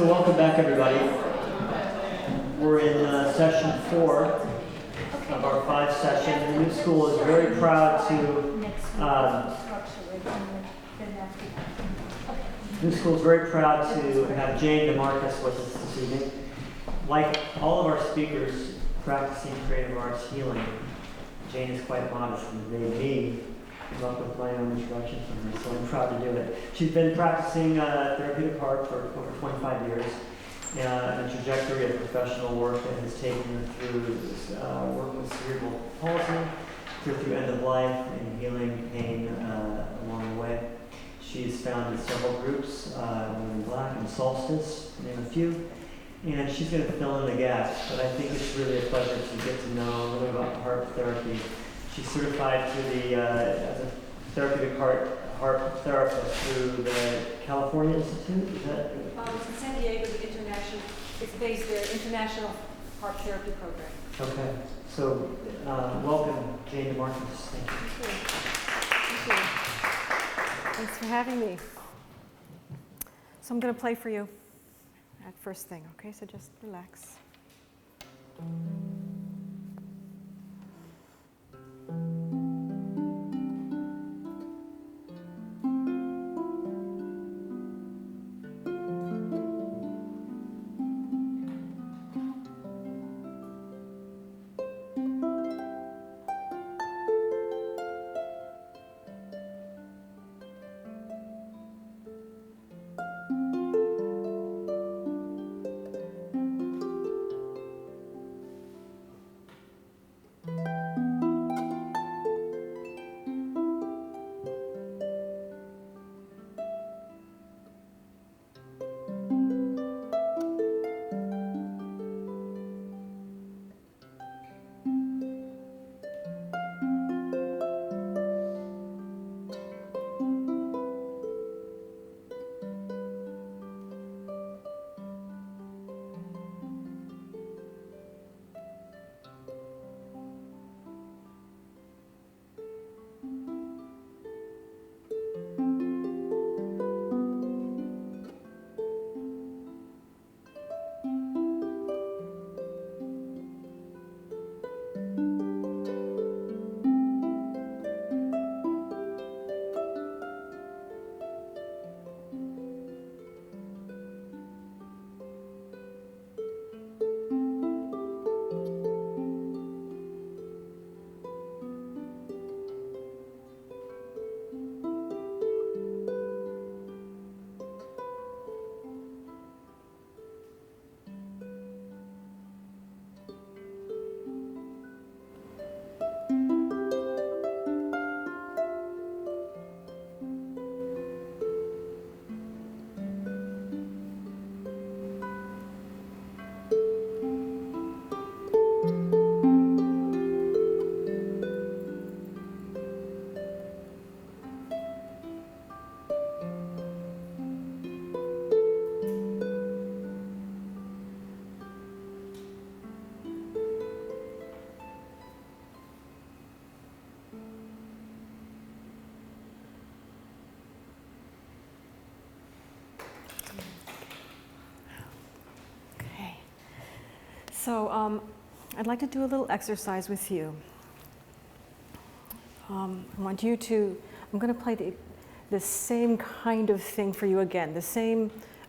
So welcome back, everybody. We're in session 4 of our 5 sessions. The new school is very proud to have Jane DeMarcus with us this evening. Like all of our speakers practicing creative arts healing, Jane is quite modest and made me come up with my own introduction from her, so I'm proud to do it. She's been practicing therapeutic Harp for over 25 years, a trajectory of professional work that has taken her through working with cerebral palsy, through end of life, and healing pain along the way. She's founded several groups, Women in Black and Solstice, to name a few, and she's going to fill in the gaps, but I think it's really a pleasure to get to know a little bit about Harp therapy. She's certified through as a therapeutic Harp therapist through the California Institute. Is that? It's in San Diego. It's based there, International Harp Therapy Program. Okay. So welcome, Jane DeMarcus. Thank you. Thank you. Thanks for having me. So I'm going to play for you at first thing. Okay, so just relax. So I'd like to do a little exercise with you. I want you to, I'm going to play the same kind of thing for you again.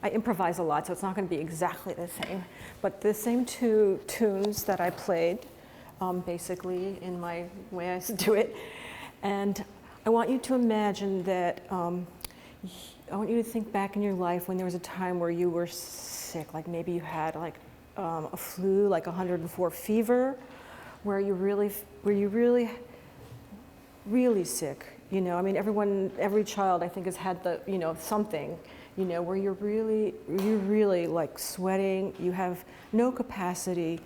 I improvise a lot, so it's not going to be exactly the same, but the same 2 tunes that I played, basically, in my way I do it. And I want you to imagine that, I want you to think back in your life when there was a time where you were sick, like maybe you had a flu, like 104 fever, where you really sick. You know, I mean, every child I think has had something, where you're really like sweating. You have no capacity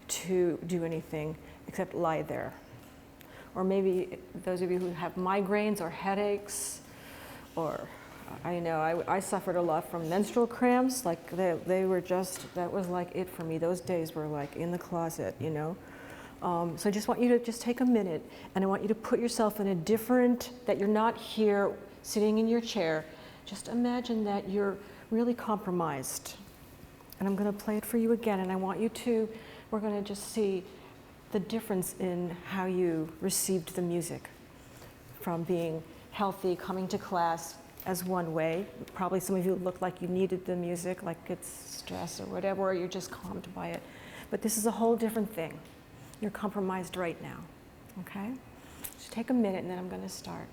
to do anything except lie there. Or maybe those of you who have migraines or headaches, or I suffered a lot from menstrual cramps. Like they were just, that was like it for me. Those days were like in the closet, So I just want you to just take a minute, and I want you to put yourself in a different, that you're not here sitting in your chair. Just imagine that you're really compromised. And I'm going to play it for you again, and I want you to, we're going to just see the difference in how you received the music, from being healthy, coming to class as one way. Probably some of you look like you needed the music, like it's stress or whatever, or you're just calmed by it. But this is a whole different thing. You're compromised right now, okay? Just take a minute, and then I'm going to start.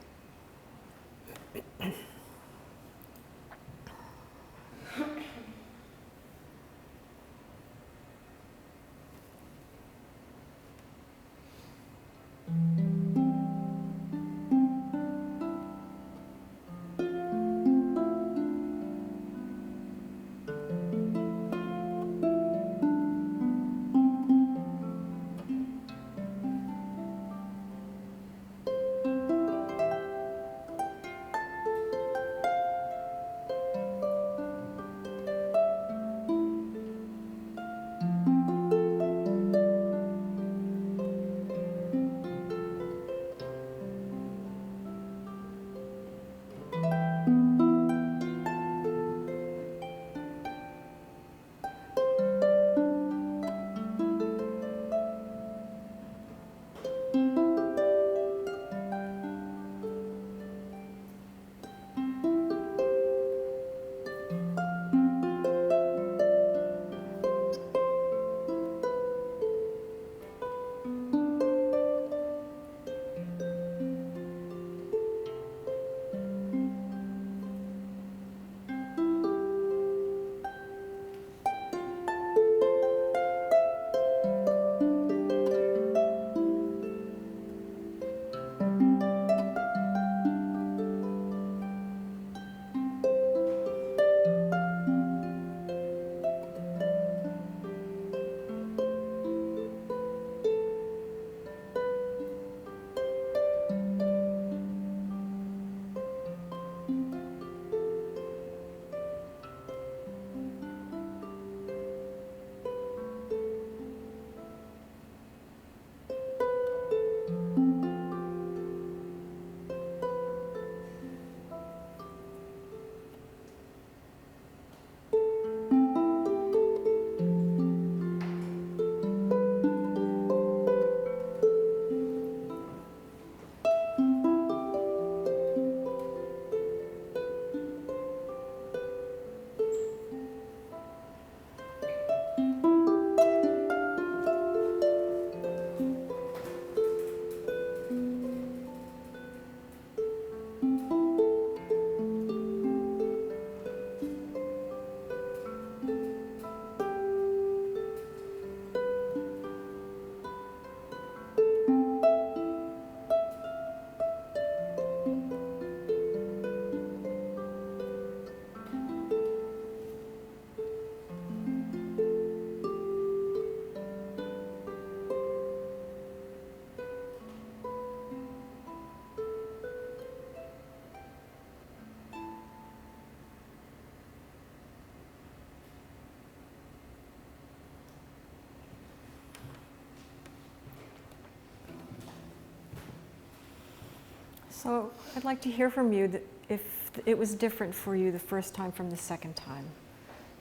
So I'd like to hear from you that if it was different for you the first time from the second time,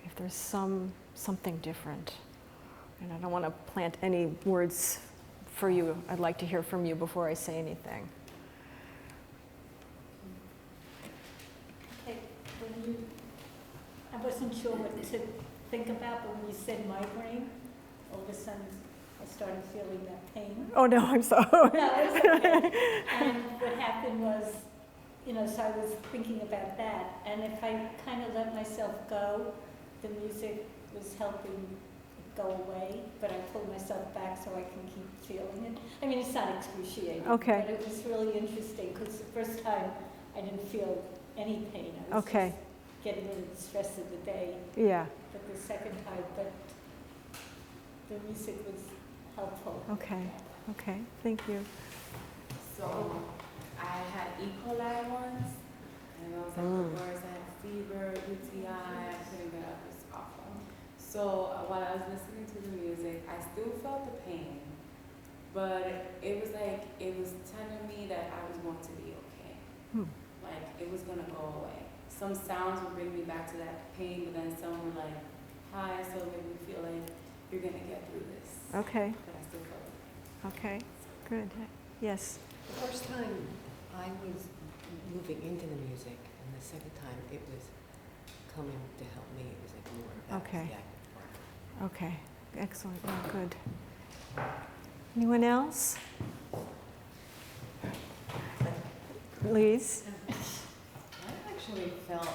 if there's something different. And I don't want to plant any words for you. I'd like to hear from you before I say anything. Okay, I wasn't sure what to think about, but when you said migraine, all of a sudden I started feeling that pain. Oh no, I'm sorry. No, it's okay. And what happened was, so I was thinking about that. And if I kind of let myself go, the music was helping it go away, but I pulled myself back so I can keep feeling it. I mean, it's not excruciating, Okay. but it was really interesting because the first time I didn't feel any pain. I was Okay. just getting rid of the stress of the day. Yeah. But the second time, the music was helpful. Okay. Okay. Thank you. So I had E. coli once, and I was like the worst. I had fever, UTI, I couldn't get up. It was awful. So while I was listening to the music, I still felt the pain, but it was like it was telling me that I was going to be okay. Like it was going to go away. Some sounds would bring me back to that pain, but then some were like, hi, so you're gonna get through this. Okay, But I still felt it. okay, good. Yes, The first time I was moving into the music, and the second time it was coming to help me. It was like more about Okay. the active part. okay, excellent, oh, good. Anyone else? Lise? I actually felt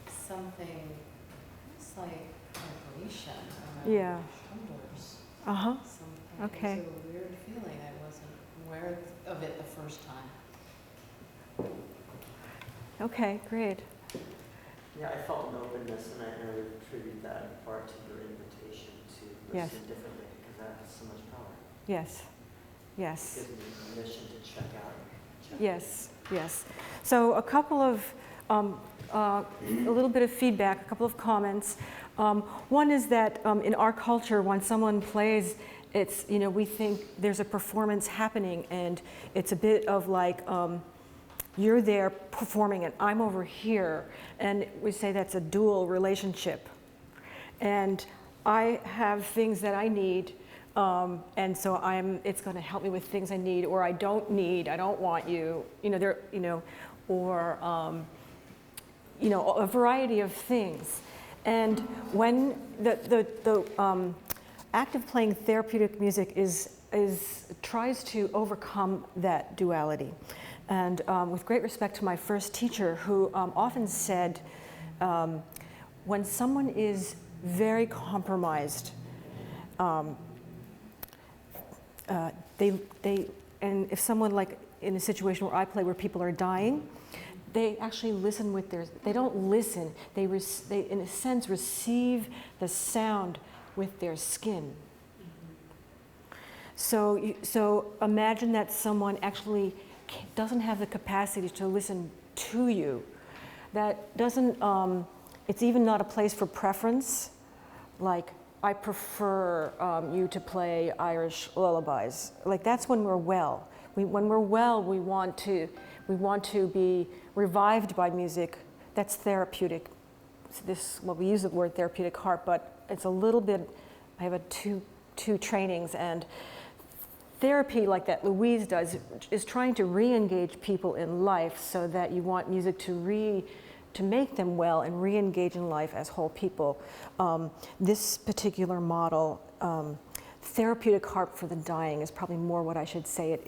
something, it's like vibration around Yeah. my shoulders. Uh-huh, Something. Okay. It was a weird feeling. I wasn't aware of it the first time. okay, great. Yeah, I felt an openness, and I would attribute that in part to your invitation to Yes. listen differently, because that has so much power. Yes, It yes. gives me permission to check out. Yes, yes. So a couple of, a little bit of feedback, a couple of comments. One is that in our culture, when someone plays, it's, you know, we think there's a performance happening, and it's a bit of like, you're there performing and I'm over here, and we say that's a dual relationship. And I have things that I need, and so it's going to help me with things I need, or I don't want you, you know, or a variety of things. And when the act of playing therapeutic music tries to overcome that duality. And with great respect to my first teacher, who often said, when someone is very compromised, and if someone, like in a situation where I play where people are dying, they actually listen with they don't listen, they in a sense receive the sound with their skin. So imagine that someone actually doesn't have the capacity to listen to you. That doesn't, it's even not a place for preference, like I prefer you to play Irish lullabies. Like that's when we're well. When we're well, we want to be revived by music. That's therapeutic. We use the word therapeutic harp, but it's a little bit, I have two trainings, and therapy like that Louise does is trying to re-engage people in life, so that you want music to make them well and re-engage in life as whole people. This particular model, therapeutic harp for the dying, is probably more what I should say it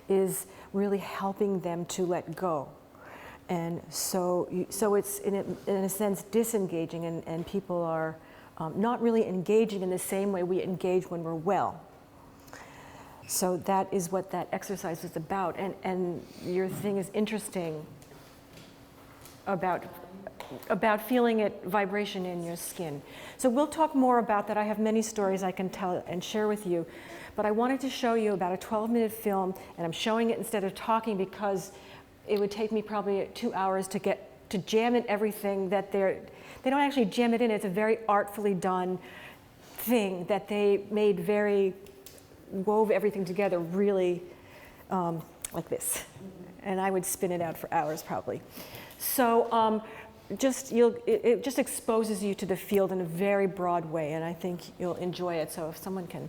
is really helping them to let go. And so it's in a sense disengaging, and people are not really engaging in the same way we engage when we're well. So that is what that exercise is about. And your thing is interesting about feeling it, vibration in your skin. So we'll talk more about that. I have many stories I can tell and share with you. But I wanted to show you about a 12-minute film, and I'm showing it instead of talking because it would take me probably 2 hours to jam in everything that they don't actually jam it in. It's a very artfully done thing that they made wove everything together really like this. And I would spin it out for hours probably. So it just exposes you to the field in a very broad way, and I think you'll enjoy it. So if someone can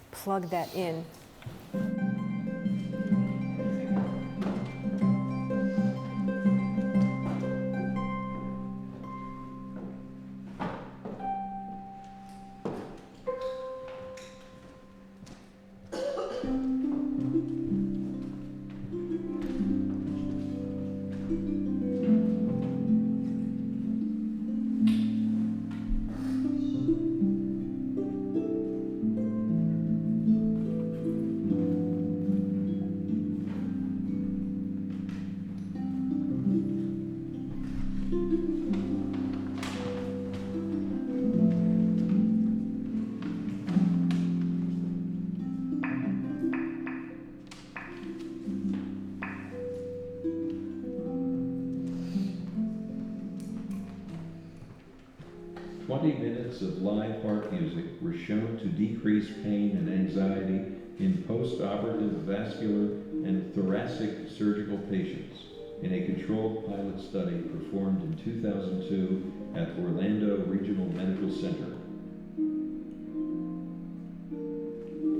plug that in. Of live harp music were shown to decrease pain and anxiety in post-operative vascular and thoracic surgical patients in a controlled pilot study performed in 2002 at Orlando Regional Medical Center.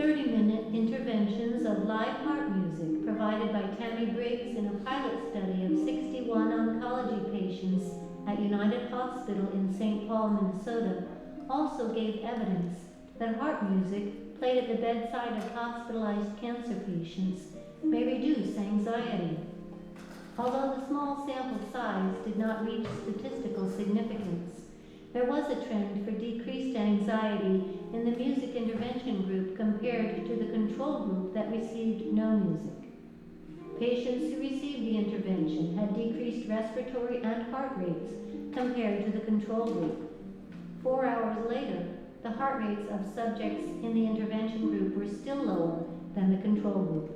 30-minute interventions of live harp music provided by Tammy Briggs in a pilot study of 61 oncology patients at United Hospital in St. Paul, Minnesota, also gave evidence that harp music played at the bedside of hospitalized cancer patients may reduce anxiety. Although the small sample size did not reach statistical significance, there was a trend for decreased anxiety in the music intervention group compared to the control group that received no music. Patients who received the intervention had decreased respiratory and heart rates compared to the control group. 4 hours later, the heart rates of subjects in the intervention group were still lower than the control group.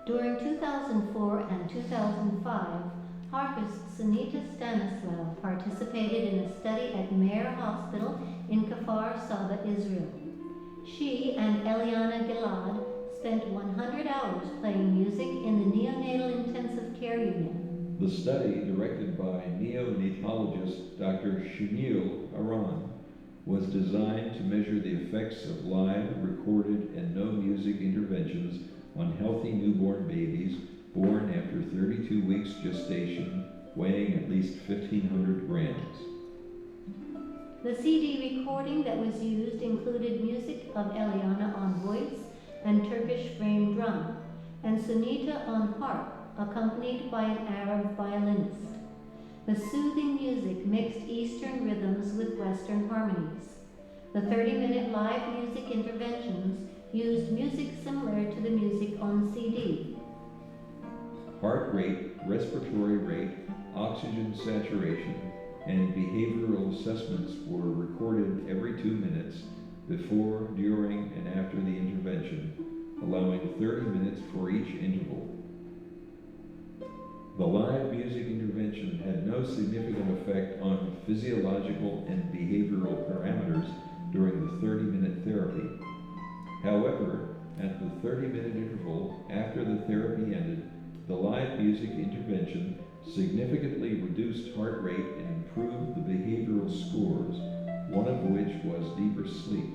During 2004 and 2005, harpist Sunita Stanislav participated in a study at Meir Hospital in Kfar Saba, Israel. She and Eliana Gilad spent 100 hours playing music in the neonatal intensive care unit. The study, directed by neonatologist Dr. Shmuel Aran, was designed to measure the effects of live, recorded, and no music interventions on healthy newborn babies born after 32 weeks gestation, weighing at least 1,500 grams. The CD recording that was used included music of Eliana on voice and Turkish frame drum, and Sunita on harp, accompanied by an Arab violinist. The soothing music mixed Eastern rhythms with Western harmonies. The 30-minute live music interventions used music similar to the music on CD. Heart rate, respiratory rate, oxygen saturation, and behavioral assessments were recorded every 2 minutes before, during, and after the intervention, allowing 30 minutes for each interval. The live music intervention had no significant effect on physiological and behavioral parameters during the 30-minute therapy. However, at the 30-minute interval after the therapy ended, the live music intervention significantly reduced heart rate and improved the behavioral scores, one of which was deeper sleep.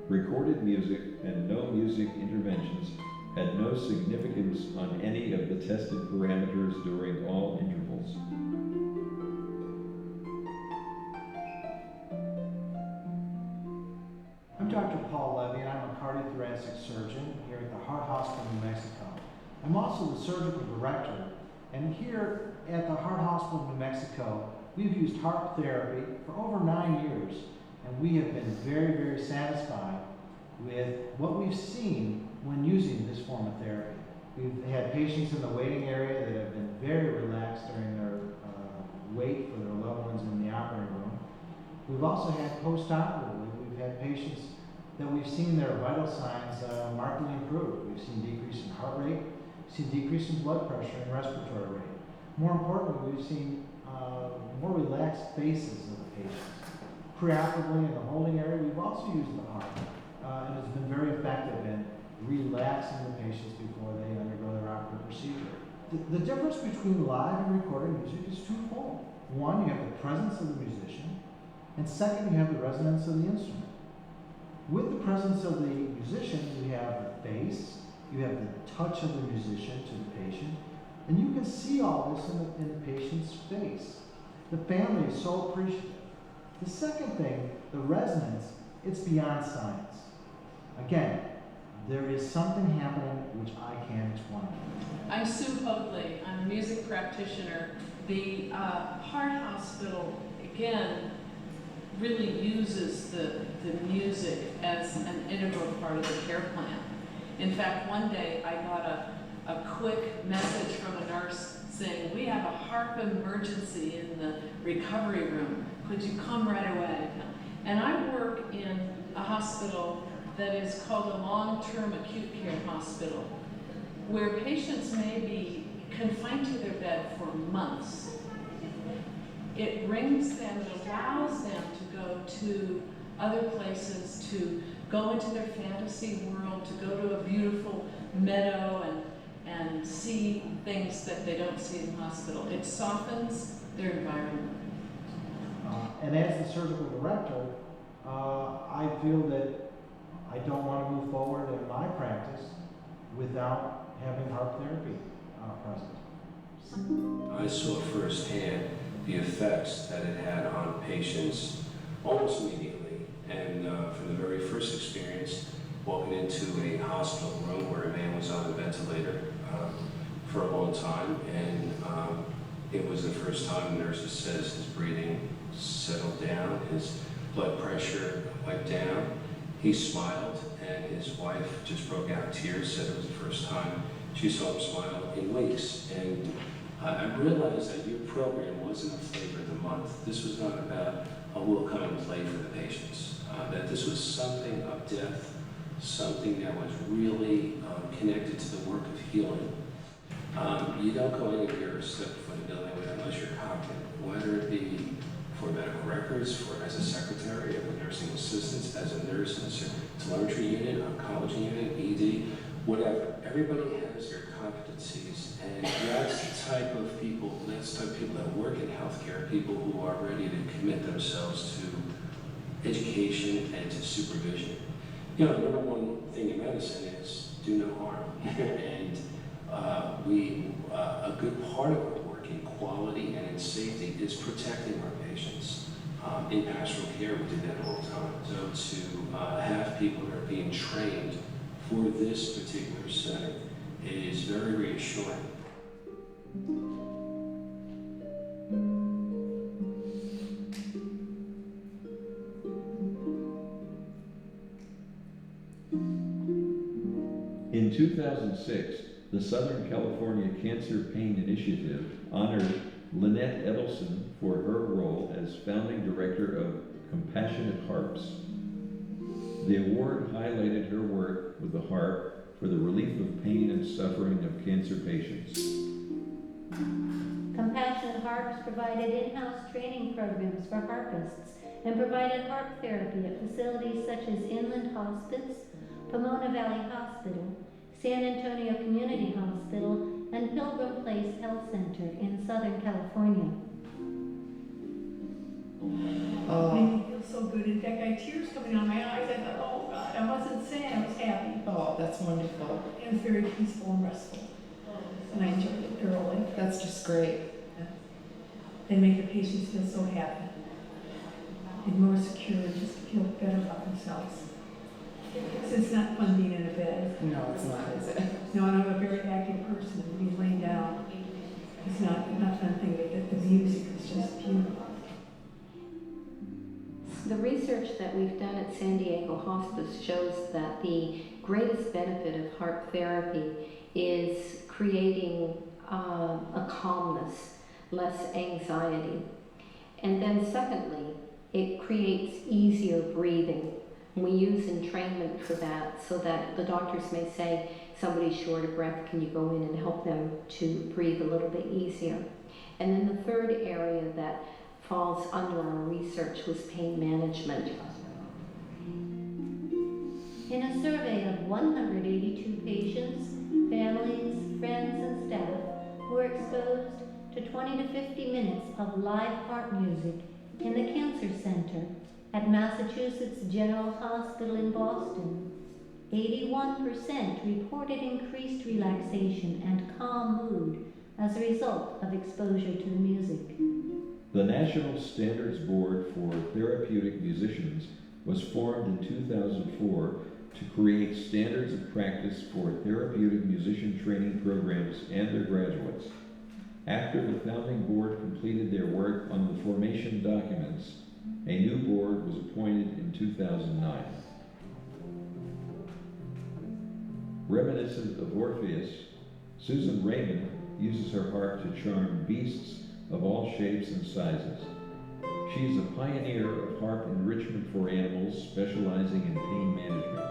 Recorded music and no music interventions had no significance on any of the tested parameters during all intervals. I'm Dr. Paul Levy, and I'm a cardiothoracic surgeon here at the Heart Hospital in New Mexico. I'm also the surgical director, and here at the Heart Hospital in New Mexico, we've used Harp therapy for over 9 years, and we have been very, very satisfied with what we've seen when using this form of therapy. We've had patients in the waiting area that have been very relaxed during their wait for their loved ones in the operating room. We've also had post-operatively, we've had patients that we've seen their vital signs markedly improve. We've seen decrease in heart rate, we've seen decrease in blood pressure and respiratory rate. More importantly, we've seen more relaxed faces of the patients. Preoperatively in the holding area, we've also used the Harp, and it's been very effective in relaxing the patients before they undergo their operative procedure. The difference between live and recorded music is twofold. One, you have the presence of the musician, and second, you have the resonance of the instrument. With the presence of the musician, you have the face, you have the touch of the musician to the patient, and you can see all this in the patient's face. The family is so appreciative. The second thing, the resonance, it's beyond science. Again, there is something happening which I can't explain. I'm Sue Hoadley. I'm a music practitioner. The Heart Hospital, again, really uses the music as an integral part of the care plan. In fact, one day I got a quick message from a nurse saying, "We have a harp emergency in the recovery room. Could you come right away?" And I work in a hospital that is called a long-term acute care hospital, where patients may be confined to their bed for months. It brings them, it allows them to go to other places, to go into their fantasy world, to go to a beautiful meadow and see things that they don't see in the hospital. It softens their environment. And as the surgical director, I feel that I don't want to move forward in my practice without having harp therapy present. I saw firsthand the effects that it had on patients almost immediately. And from the very first experience, walking into a hospital room where a man was on a ventilator for a long time, and it was the first time the nurse says his breathing settled down, his blood pressure went down. He smiled, and his wife just broke out in tears, said it was the first time she saw him smile in weeks. And I realized that your program wasn't a flavor of the month. This was not about, oh, we'll come and play for the patients. That this was something of depth, something that was really connected to the work of healing. You don't go anywhere or step foot in the building unless you're competent, whether it be for medical records, for as a secretary, as a nursing assistant, as a nurse in a telemetry unit, oncology unit, ED, whatever. Everybody has their competencies, and that's the type of people, that work in healthcare, people who are ready to commit themselves to education and to supervision. You know, the number one thing in medicine is do no harm. And a good part of our work in quality and in safety is protecting our patients. In pastoral care, we do that all the time. So to have people that are being trained for this particular setting is very reassuring. In 2006, the Southern California Cancer Pain Initiative honored Lynette Edelson for her role as founding director of Compassionate Harps. The award highlighted her work with the harp for the relief of pain and suffering of cancer patients. Compassionate Harps provided in-house training programs for harpists and provided harp therapy at facilities such as Inland Hospice, Pomona Valley Hospital, San Antonio Community Hospital, and Pilgrim Place Health Center in Southern California. Made me feel so good. In fact, I had tears coming out of my eyes. I thought, oh God, I wasn't sad, I was happy. Oh, that's wonderful. It was very peaceful and restful. And I enjoyed it thoroughly. That's just great. They make the patients feel so happy and more secure and just feel better about themselves. So it's not fun being in a bed. No, it's not, is it? No, and I'm a very active person. Being laying down is not a fun thing, but the music is just beautiful. The research that we've done at San Diego Hospice shows that the greatest benefit of harp therapy is creating a calmness, less anxiety. And then secondly, it creates easier breathing. We use entrainment for that so that the doctors may say, somebody's short of breath, can you go in and help them to breathe a little bit easier? And then the third area that falls under our research was pain management. In a survey of 182 patients, families, friends, and staff who were exposed to 20 to 50 minutes of live harp music in the Cancer Center at Massachusetts General Hospital in Boston, 81% reported increased relaxation and calm mood as a result of exposure to the music. The National Standards Board for Therapeutic Musicians was formed in 2004 to create standards of practice for therapeutic musician training programs and their graduates. After the founding board completed their work on the formation documents, a new board was appointed in 2009. Reminiscent of Orpheus, Susan Raymond uses her harp to charm beasts of all shapes and sizes. She is a pioneer of harp enrichment for animals, specializing in pain management.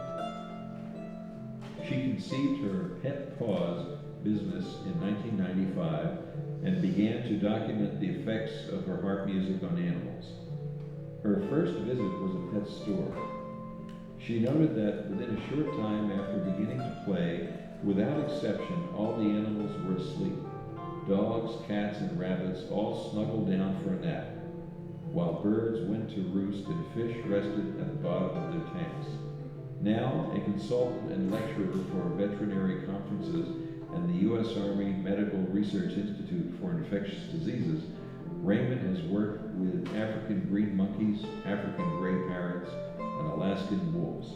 She conceived her Pet Paws business in 1995 and began to document the effects of her harp music on animals. Her first visit was a pet store. She noted that within a short time after beginning to play, without exception, all the animals were asleep. Dogs, cats, and rabbits all snuggled down for a nap. while birds went to roost and fish rested at the bottom of their tanks. Now a consultant and lecturer for veterinary conferences and the U.S. Army Medical Research Institute for Infectious Diseases, Raymond has worked with African green monkeys, African gray parrots, and Alaskan wolves.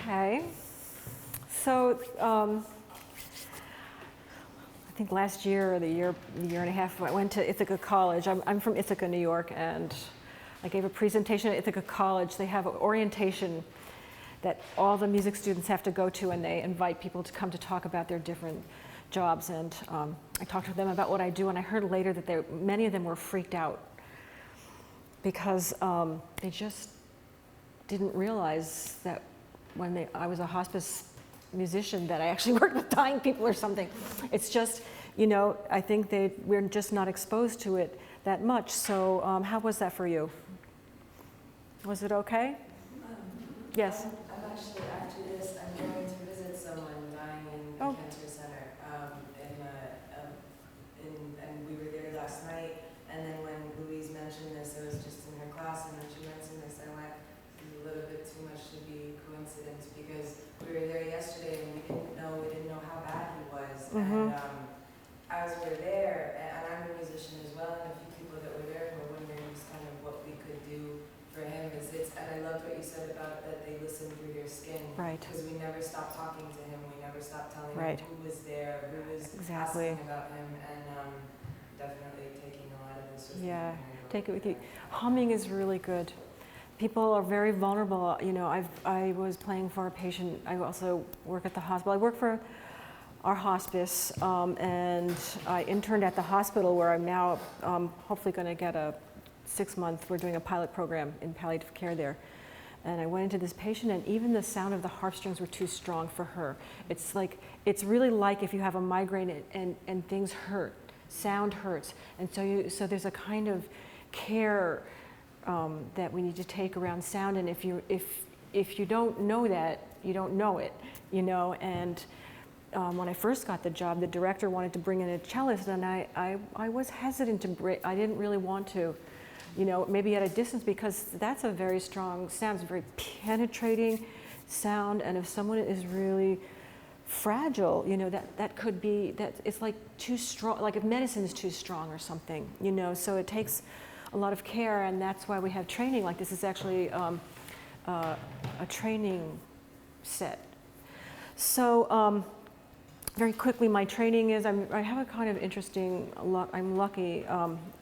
Okay, so I think last year or the year and a half, I went to Ithaca College. I'm from Ithaca, New York, and I gave a presentation at Ithaca College. They have an orientation that all the music students have to go to, and they invite people to come to talk about their different jobs. And I talked to them about what I do, and I heard later that many of them were freaked out because they just didn't realize that when I was a hospice musician that I actually worked with dying people or something. It's just, you know, I think we're just not exposed to it that much. So how was that for you? Was it okay? Yes. I'm actually, after this, I'm going to visit someone dying in the cancer center. And we were there last night. And then when Louise mentioned this, I was just in her class, and when she mentioned this, I went, a little bit too much to be coincidence, because we were there yesterday and we didn't know how bad he was. Mm-hmm. And as we were there, and I'm a musician as well, and a few people that were there were wondering just kind of what we could do for him. And I loved what you said about that they listen through their skin. Right. Because we never stopped talking to him, we never stopped telling Right. him who was there, who was Exactly. asking about him, and definitely taking a lot of this with Yeah, me. take it with you. Humming is really good people are very vulnerable. You know, I was playing for a patient. I also work at the hospital. I work for our hospice, and I interned at the hospital where I'm now hopefully going to get a 6-month, we're doing a pilot program in palliative care there. And I went into this patient, and even the sound of the harp strings were too strong for her. It's like, it's really like if you have a migraine and things hurt, sound hurts. And so there's a kind of care that we need to take around sound. And if you don't know that, you don't know it, you know. And when I first got the job, the director wanted to bring in a cellist, and I was hesitant to bring, I didn't really want to. You know, maybe at a distance, because that's a very strong sound, it's a very penetrating sound, and if someone is really fragile, you know, that could be, that it's like too strong, like if medicine is too strong or something, you know, so it takes a lot of care, and that's why we have training. Like this is actually a training set. So very quickly, my training is, I have a kind of interesting, I'm lucky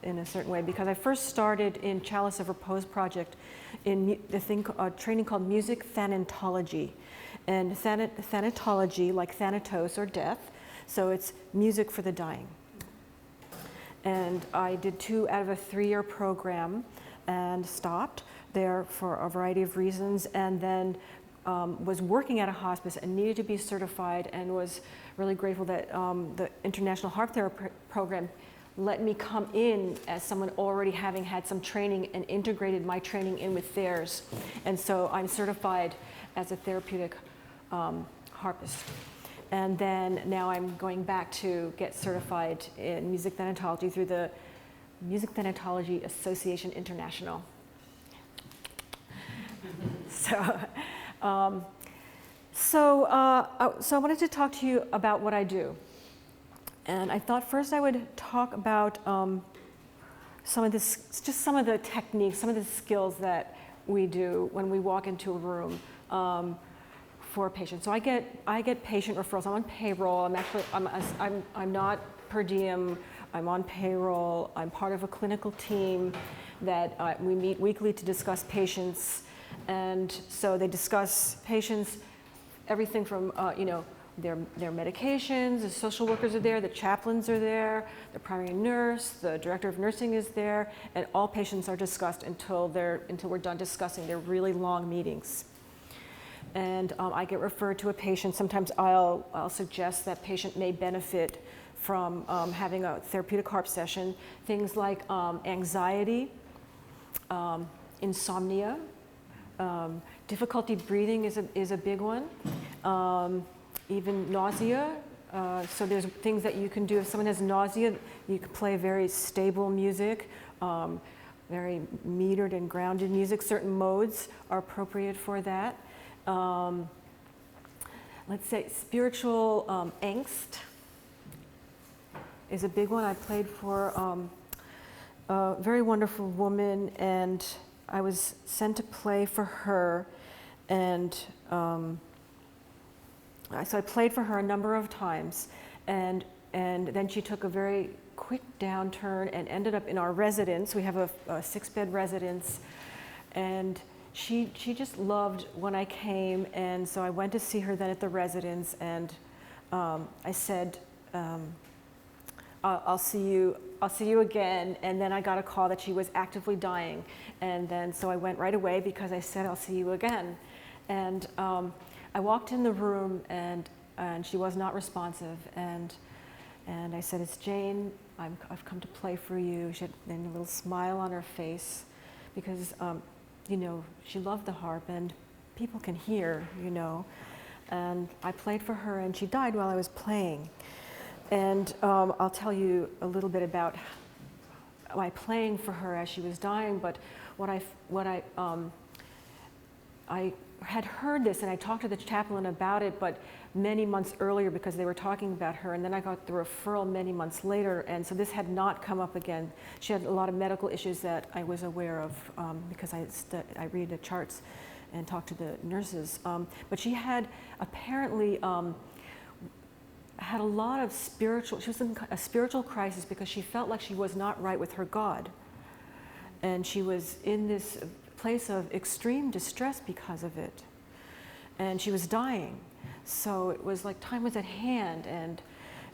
in a certain way, because I first started in Chalice of Repose project in a training called music thanatology. And thanatology, like thanatos or death, so it's music for the dying. And I did 2 out of a 3-year program and stopped there for a variety of reasons, and then was working at a hospice and needed to be certified, and was really grateful that the International Harp Therapy Program let me come in as someone already having had some training and integrated my training in with theirs. And so I'm certified as a therapeutic harpist. And then now I'm going back to get certified in music thanatology through the Music Thanatology Association International. So I wanted to talk to you about what I do. And I thought first I would talk about some of the techniques, some of the skills that we do when we walk into a room for a patient. So I get patient referrals. I'm on payroll. I'm not per diem. I'm on payroll. I'm part of a clinical team that we meet weekly to discuss patients. And so they discuss patients, everything from their medications. The social workers are there, the chaplains are there, the primary nurse, the director of nursing is there, and all patients are discussed until we're done discussing. They're really long meetings. And I get referred to a patient. Sometimes I'll suggest that patient may benefit from having a therapeutic harp session. Things like anxiety, insomnia, difficulty breathing is a big one. Even nausea. So there's things that you can do. If someone has nausea, you can play very stable music, very metered and grounded music. Certain modes are appropriate for that. Let's say spiritual angst is a big one. I played for a very wonderful woman, and I was sent to play for her, and so I played for her a number of times, and then she took a very quick downturn and ended up in our residence. We have a 6-bed residence, and she just loved when I came, and so I went to see her then at the residence, and I said, I'll see you again. And then I got a call that she was actively dying, and then so I went right away because I said, I'll see you again. And I walked in the room, and she was not responsive, and I said, it's Jane, I've come to play for you. She had a little smile on her face, because she loved the harp, and people can hear, and I played for her, and she died while I was playing. And I'll tell you a little bit about my playing for her as she was dying, but I had heard this, and I talked to the chaplain about it, but many months earlier, because they were talking about her, and then I got the referral many months later, and so this had not come up again. She had a lot of medical issues that I was aware of, because I read the charts and talked to the nurses. But she had apparently had a lot of she was in a spiritual crisis, because she felt like she was not right with her God. And she was in this place of extreme distress because of it. And she was dying. So it was like time was at hand,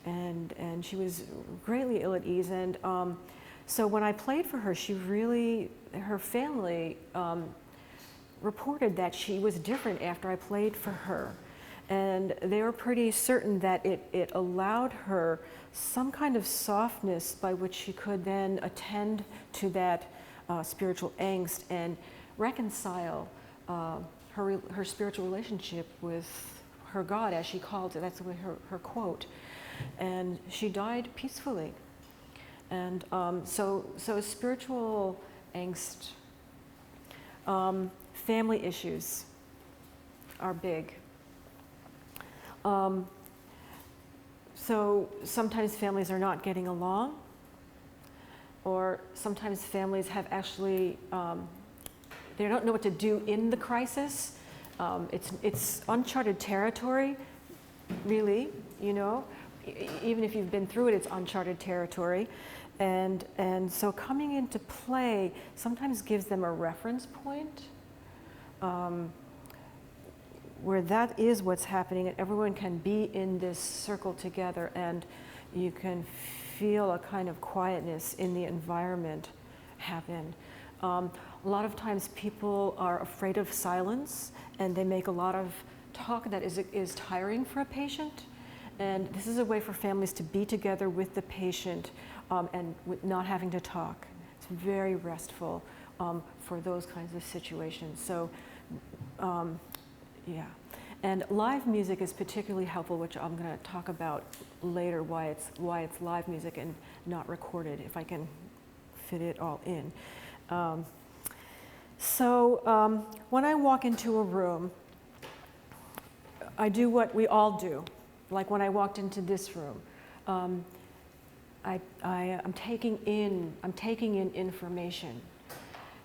and she was greatly ill at ease. And so when I played for her, her family reported that she was different after I played for her. And they were pretty certain that it allowed her some kind of softness by which she could then attend to that spiritual angst and reconcile her spiritual relationship with her God, as she called it. That's her quote. And she died peacefully. And so spiritual angst, family issues are big. So sometimes families are not getting along, or sometimes families have actually, they don't know what to do in the crisis. It's uncharted territory, really, you know. Even if you've been through it, it's uncharted territory. And so coming into play sometimes gives them a reference point where that is what's happening, and everyone can be in this circle together, and you can feel a kind of quietness in the environment happen. A lot of times people are afraid of silence, and they make a lot of talk that is tiring for a patient. And this is a way for families to be together with the patient and with not having to talk. It's very restful for those kinds of situations. So, yeah. And live music is particularly helpful, which I'm going to talk about later, why it's live music and not recorded, if I can fit it all in. So when I walk into a room, I do what we all do. Like when I walked into this room, I'm taking in information.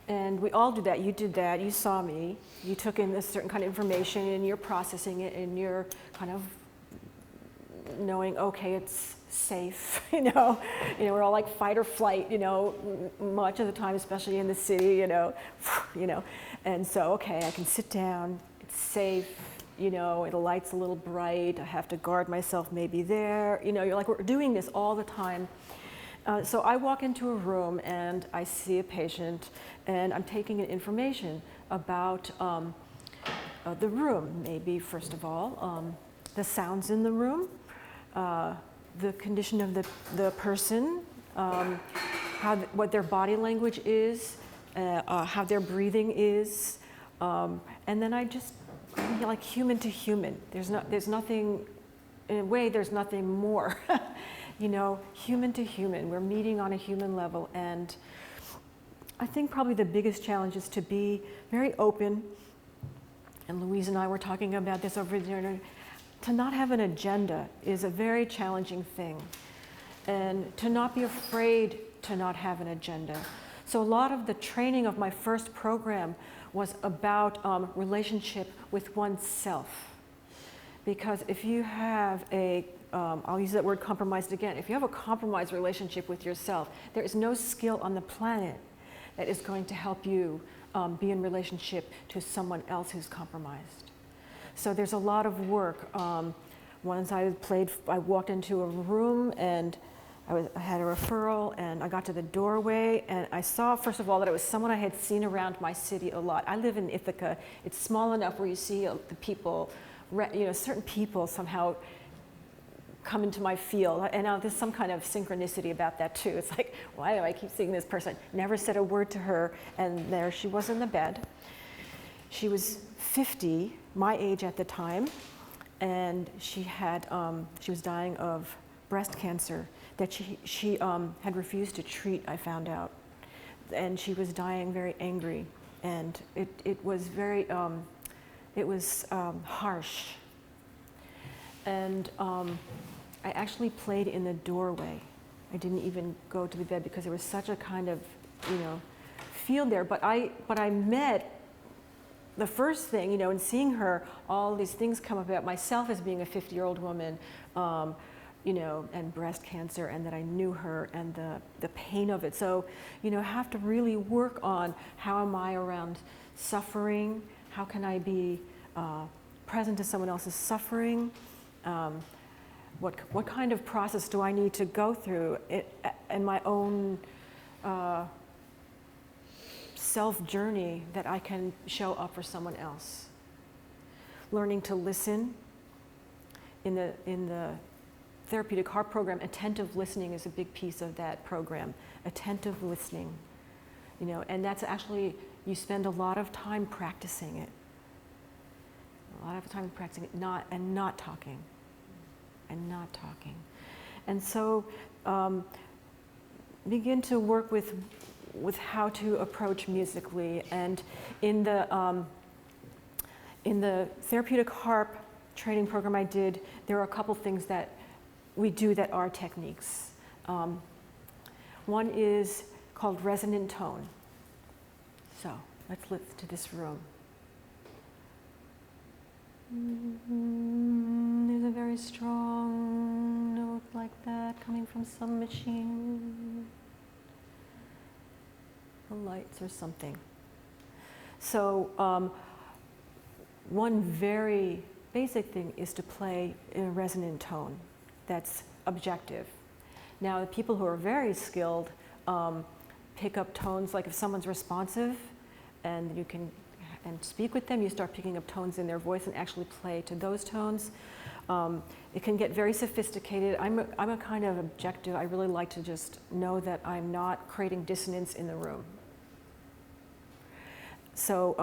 And we all do that. You did that. You saw me. You took in a certain kind of information, and you're processing it, and you're kind of knowing, okay, it's safe. You know, we're all like fight or flight. You know, much of the time, especially in the city. You know, and so okay, I can sit down. It's safe. You know, the light's a little bright. I have to guard myself maybe there. You know, you're like, we're doing this all the time. So I walk into a room and I see a patient, and I'm taking in information about the room. Maybe, first of all, the sounds in the room, the condition of the person, what their body language is, how their breathing is, and then I'm like human to human. There's nothing, in a way, there's nothing more. You know, human to human. We're meeting on a human level, and I think probably the biggest challenge is to be very open, and Louise and I were talking about this over dinner. To not have an agenda is a very challenging thing, and to not be afraid to not have an agenda. So a lot of the training of my first program was about relationship with oneself. Because if you have I'll use that word compromised again, if you have a compromised relationship with yourself, there is no skill on the planet that is going to help you be in relationship to someone else who's compromised. So there's a lot of work. Once I walked into a room, and I had a referral, and I got to the doorway, and I saw, first of all, that it was someone I had seen around my city a lot. I live in Ithaca. It's small enough where you see the people, certain people somehow come into my field. And now there's some kind of synchronicity about that too. It's like, why do I keep seeing this person? Never said a word to her, and there she was in the bed. She was 50, my age at the time, and she was dying of breast cancer that she had refused to treat, I found out. And she was dying very angry, and it was very, harsh. And I actually played in the doorway. I didn't even go to the bed because there was such a kind of, field there. But I met the first thing, in seeing her, all these things come about myself as being a 50-year-old woman, you know, and breast cancer, and that I knew her, and the pain of it. So, you know, have to really work on how am I around suffering? How can I be present to someone else's suffering? What kind of process do I need to go through in my own self-journey that I can show up for someone else? Learning to listen. In the therapeutic Harp program, attentive listening is a big piece of that program. Attentive listening, you know, and that's actually, you spend a lot of time practicing it. A lot of time practicing it, not talking. And so begin to work with how to approach musically. And in the therapeutic Harp training program I did, there are a couple things that we do that are techniques. One is called resonant tone. So let's listen to this room. There's a very strong note like that coming from some machine, the lights or something. So one very basic thing is to play in a resonant tone that's objective. Now, the people who are very skilled pick up tones, like if someone's responsive and you can speak with them, you start picking up tones in their voice and actually play to those tones. It can get very sophisticated. I'm a kind of objective. I really like to just know that I'm not creating dissonance in the room. So,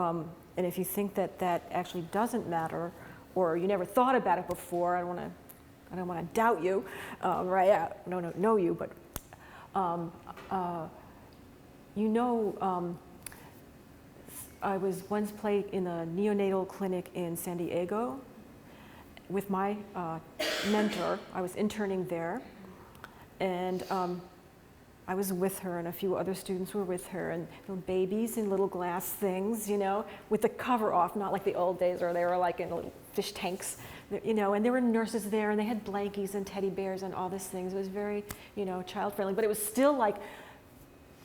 and if you think that that actually doesn't matter, or you never thought about it before, I don't want to doubt you, right? I don't know you, but you know, I was once playing in a neonatal clinic in San Diego with my mentor. I was interning there, and I was with her, and a few other students were with her, and little babies in little glass things, you know, with the cover off, not like the old days where they were like in little fish tanks, you know, and there were nurses there, and they had blankies and teddy bears and all these things. It was very, you know, child-friendly, but it was still like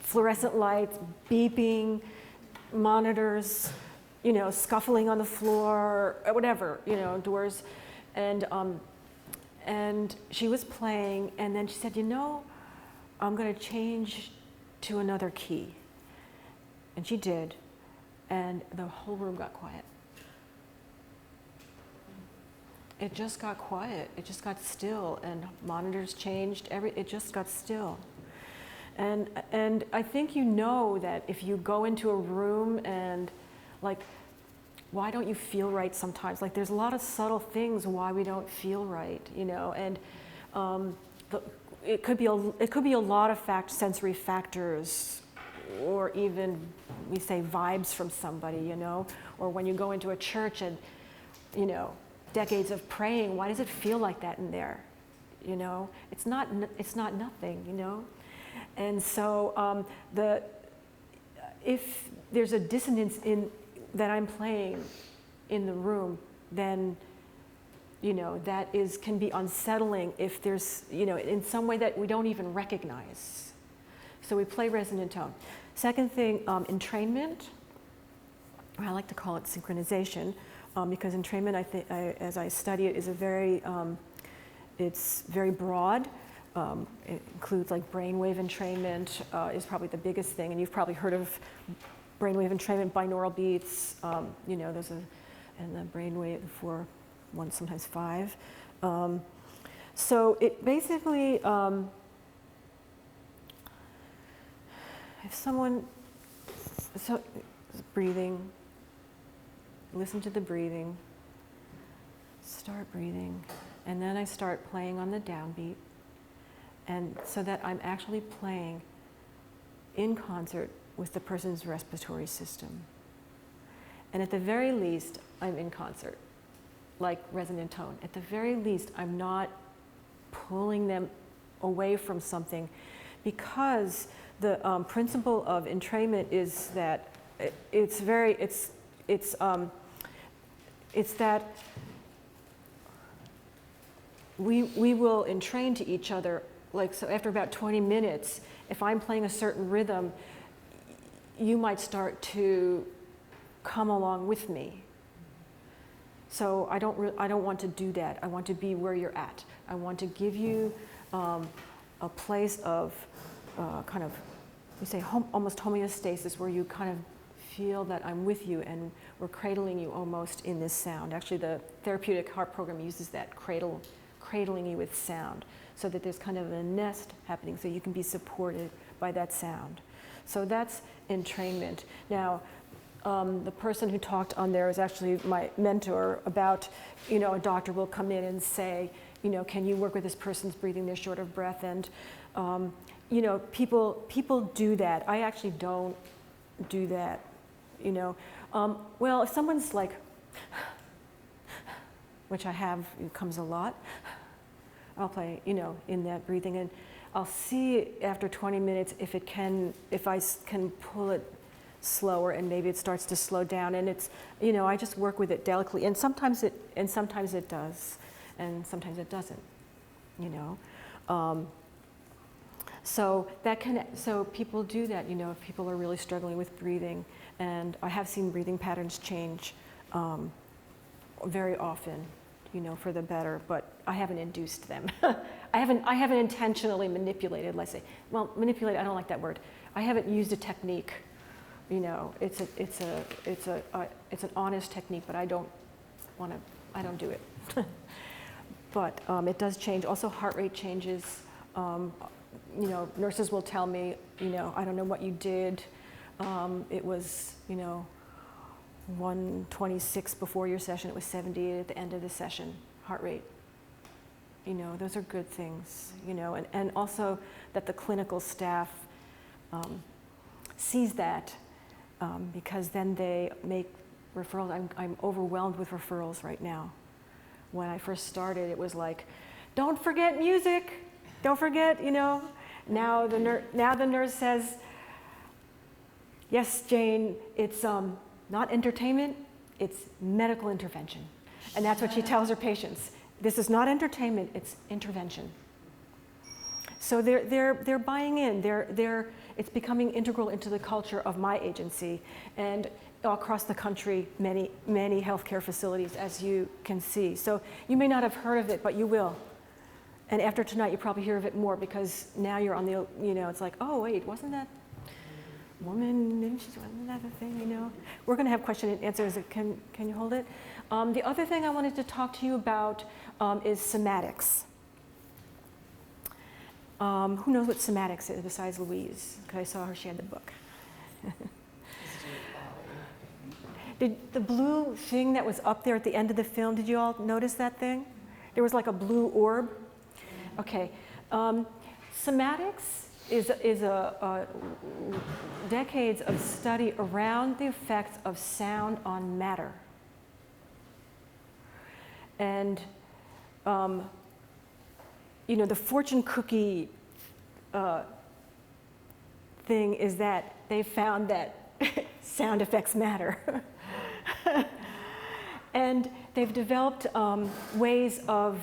fluorescent lights, beeping, monitors, you know, scuffling on the floor, or whatever, you know, doors. And she was playing, and then she said, you know, I'm going to change to another key. And she did, and the whole room got quiet. It just got quiet. It just got still, and monitors changed. It just got still. And I think you know that if you go into a room and, like, why don't you feel right sometimes? Like, there's a lot of subtle things why we don't feel right, you know, and it could be a lot of sensory factors, or even we say vibes from somebody, you know, or when you go into a church and, you know, decades of praying, why does it feel like that in there? You know, it's not nothing, you know. And so if there's a dissonance in that I'm playing in the room, then, you know, that can be unsettling if there's, you know, in some way that we don't even recognize. So we play resonant tone. Second thing, entrainment. I like to call it synchronization, because entrainment, I think, as I study it, is it's very broad. It includes like brainwave entrainment is probably the biggest thing, and you've probably heard of brainwave entrainment, binaural beats. You know, there's and the brainwave 4, 1, sometimes 5. So it basically, if someone is breathing, listen to the breathing, start breathing, and then I start playing on the downbeat. And so that I'm actually playing in concert with the person's respiratory system. And at the very least, I'm in concert, like resonant tone. At the very least, I'm not pulling them away from something, because the principle of entrainment is that it's that we will entrain to each other. Like, so after about 20 minutes, if I'm playing a certain rhythm, you might start to come along with me. So I don't want to do that. I want to be where you're at. I want to give you a place of kind of, we say almost homeostasis, where you kind of feel that I'm with you and we're cradling you almost in this sound. Actually, the therapeutic Harp program uses that cradling you with sound, so that there's kind of a nest happening, so you can be supported by that sound. So that's entrainment. Now, the person who talked on there is actually my mentor about, you know, a doctor will come in and say, you know, can you work with this person's breathing, they're short of breath, and, you know, people do that. I actually don't do that, you know. Well, if someone's like, which I have, it comes a lot, I'll play, you know, in that breathing, and I'll see after 20 minutes if I can pull it slower, and maybe it starts to slow down, and it's, you know, I just work with it delicately, and sometimes it does, and sometimes it doesn't, you know. So people do that, you know, if people are really struggling with breathing, and I have seen breathing patterns change very often, you know, for the better, but I haven't induced them. I haven't intentionally manipulated, let's say. Well, manipulate, I don't like that word. I haven't used a technique, you know. It's an honest technique, but I don't do it. But it does change. Also, heart rate changes. You know, nurses will tell me, you know, I don't know what you did. It was, you know, 126 before your session, it was 70 at the end of the session, heart rate. You know, those are good things, you know, and also that the clinical staff sees that, because then they make referrals. I'm overwhelmed with referrals right now. When I first started, it was like, don't forget music, don't forget, you know. Now the nurse says, yes, Jane, it's not entertainment, it's medical intervention. And that's what she tells her patients. This is not entertainment, it's intervention. So they're buying in. It's becoming integral into the culture of my agency, and across the country, many healthcare facilities, as you can see. So you may not have heard of it, but you will. And after tonight, you probably hear of it more, because now you're on the, you know, it's like, oh wait, wasn't that woman, wasn't that the thing, you know? We're going to have question and answers. Can you hold it? The other thing I wanted to talk to you about is cymatics. Who knows what cymatics is besides Louise? Because I saw her, she had the book. Did the blue thing that was up there at the end of the film, did you all notice that thing? There was like a blue orb. Okay. Cymatics is a decades of study around the effects of sound on matter. And you know, the fortune cookie thing is that they found that sound affects matter. And they've developed ways of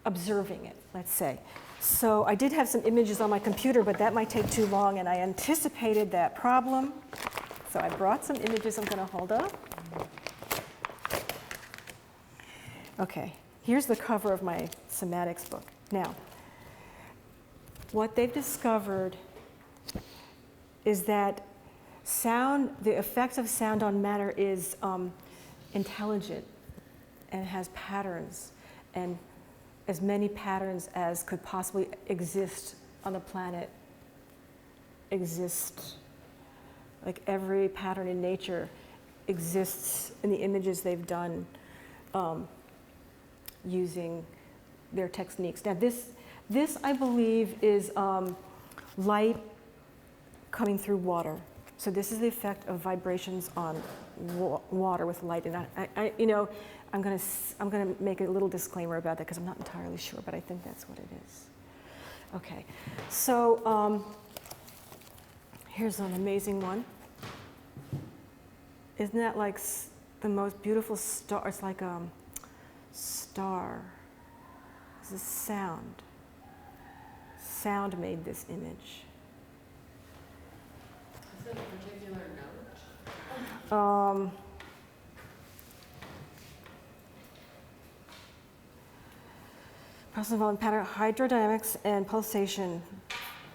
observing it, let's say. So I did have some images on my computer, but that might take too long, and I anticipated that problem. So I brought some images I'm going to hold up. Okay, here's the cover of my cymatics book. Now, what they've discovered is that sound, the effects of sound on matter is intelligent and has patterns, and as many patterns as could possibly exist on the planet exist. Like every pattern in nature exists in the images they've done using their techniques. Now this I believe is light coming through water. So this is the effect of vibrations on water with light. And I you know, I'm gonna make a little disclaimer about that because I'm not entirely sure, but I think that's what it is. Okay, so here's an amazing one. Isn't that like the most beautiful star? It's like star. This is sound. Sound made this image. Is it a particular note? Process involving pattern, hydrodynamics and pulsation.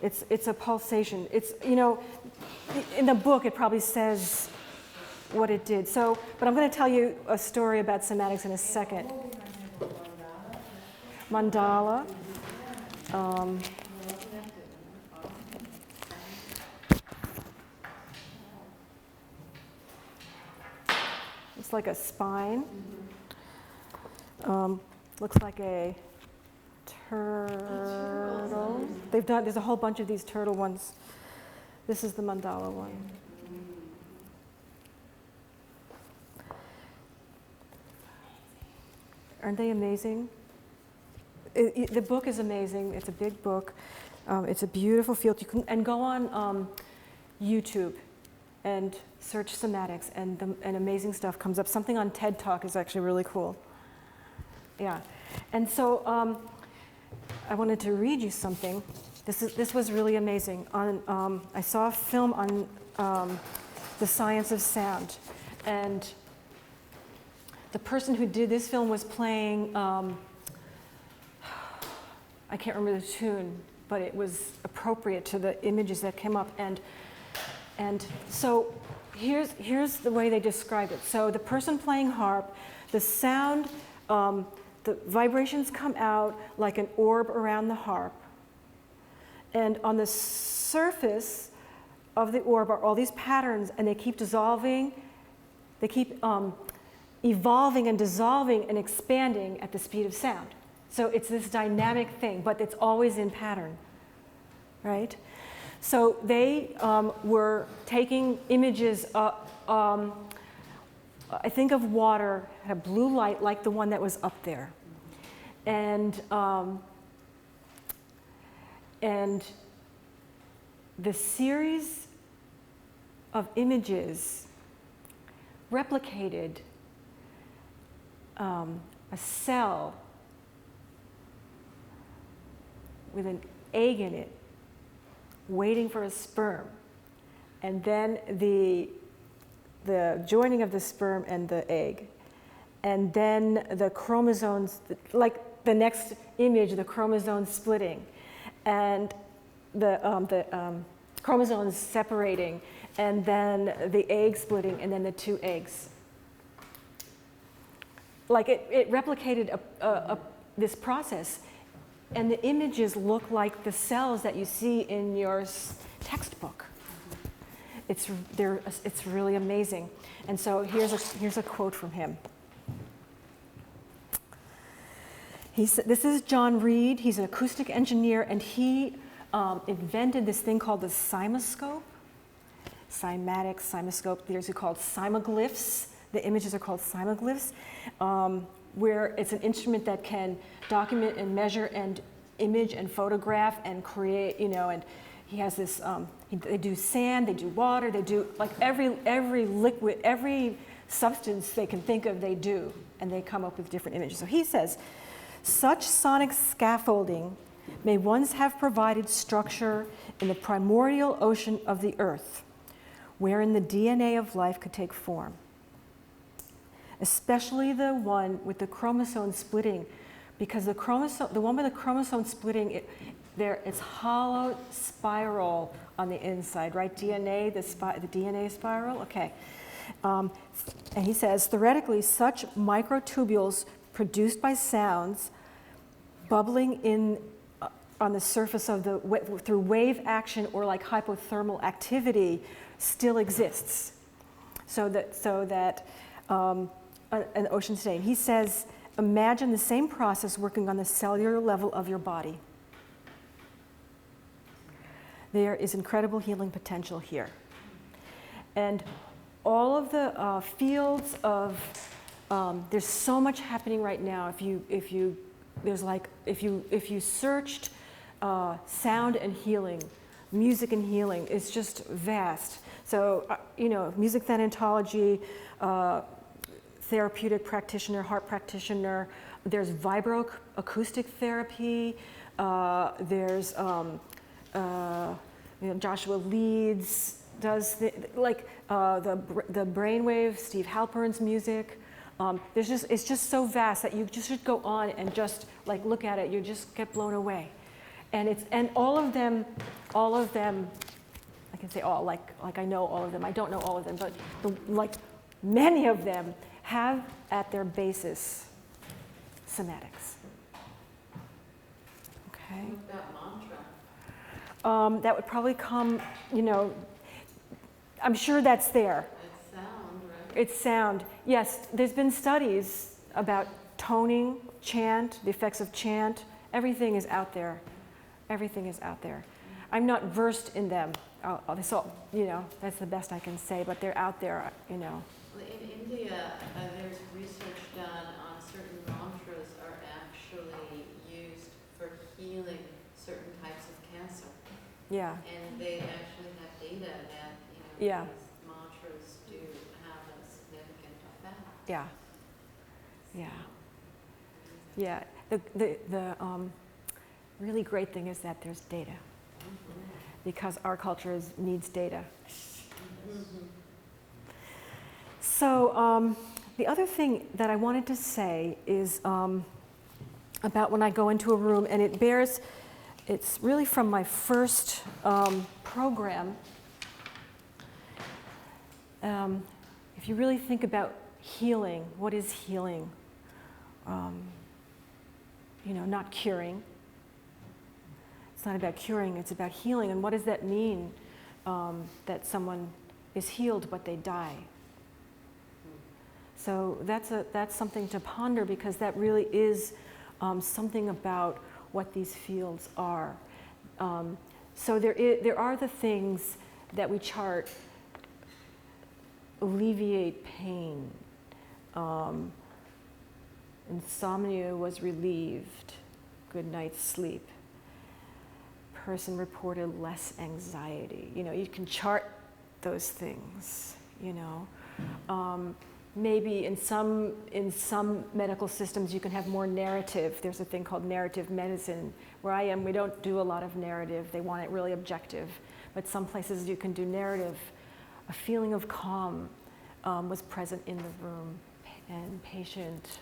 It's a pulsation. It's, you know, in the book it probably says what it did. So, but I'm going to tell you a story about cymatics in a second. Mandala. It's like a spine. Looks like a turtle. There's a whole bunch of these turtle ones. This is the mandala one. Aren't they amazing? The book is amazing. It's a big book. It's a beautiful field. You can go on YouTube and search cymatics, and amazing stuff comes up. Something on TED Talk is actually really cool. Yeah, and so I wanted to read you something. This was really amazing. I saw a film on the science of sound, and the person who did this film was playing. I can't remember the tune, but it was appropriate to the images that came up, and so here's the way they described it. So the person playing harp, the sound, the vibrations come out like an orb around the harp, and on the surface of the orb are all these patterns, and they keep dissolving, they keep evolving and dissolving and expanding at the speed of sound. So it's this dynamic thing, but it's always in pattern, right? So they were taking images, I think of water, had a blue light like the one that was up there. And the series of images replicated a cell with an egg in it, waiting for a sperm, and then the joining of the sperm and the egg, and then the chromosomes, like the next image, the chromosomes splitting, and the chromosomes separating, and then the egg splitting, and then the two eggs. Like it replicated this process. And the images look like the cells that you see in your textbook. It's really amazing. And so here's a quote from him. This is John Reed. He's an acoustic engineer, and he invented this thing called the cymoscope. Cymatics, cymoscope. These are called cymoglyphs. The images are called cymoglyphs, where it's an instrument that can document and measure and image and photograph and create, you know, and he has this, they do sand, they do water, they do like every liquid, every substance they can think of, they do, and they come up with different images. So he says, such sonic scaffolding may once have provided structure in the primordial ocean of the earth, wherein the DNA of life could take form. Especially the one with the chromosome splitting, because the one with the chromosome splitting, it's hollow spiral on the inside, right? DNA, the DNA spiral, okay. And he says, theoretically, such microtubules produced by sounds bubbling in on the surface of through wave action or like hypothermal activity still exists. So that an ocean state. He says, imagine the same process working on the cellular level of your body. There is incredible healing potential here. And all of the fields of, there's so much happening right now. If you searched sound and healing, music and healing, it's just vast. So, you know, music thanatology, therapeutic practitioner, Harp practitioner. There's vibroacoustic therapy. There's Joshua Leeds does the brainwave, Steve Halpern's music. It's just so vast that you just should go on and just like look at it. You just get blown away, and all of them. I can say all, like I know all of them. I don't know all of them, but many of them have at their basis cymatics. Okay. What about mantra? That would probably come, I'm sure that's there. It's sound, right? It's sound. Yes, there's been studies about toning, chant, the effects of chant. Everything is out there. Everything is out there. I'm not versed in them. So, that's the best I can say, but they're out there, Well, in India, there's research done on certain mantras are actually used for healing certain types of cancer. Yeah. And they actually have data that, Yeah. these mantras do have a significant effect. Yeah. Yeah. The really great thing is that there's data. Because our culture needs data. So the other thing that I wanted to say is about when I go into a room, and it's really from my first program. If you really think about healing, what is healing? Not curing. It's not about curing, it's about healing. And what does that mean, that someone is healed but they die? So that's something to ponder, because that really is something about what these fields are. So there are the things that we chart: alleviate pain, insomnia was relieved, good night's sleep. Person reported less anxiety. You can chart those things. Maybe in some medical systems you can have more narrative. There's a thing called narrative medicine. Where I am, we don't do a lot of narrative. They want it really objective. But some places you can do narrative. A feeling of calm was present in the room, and patient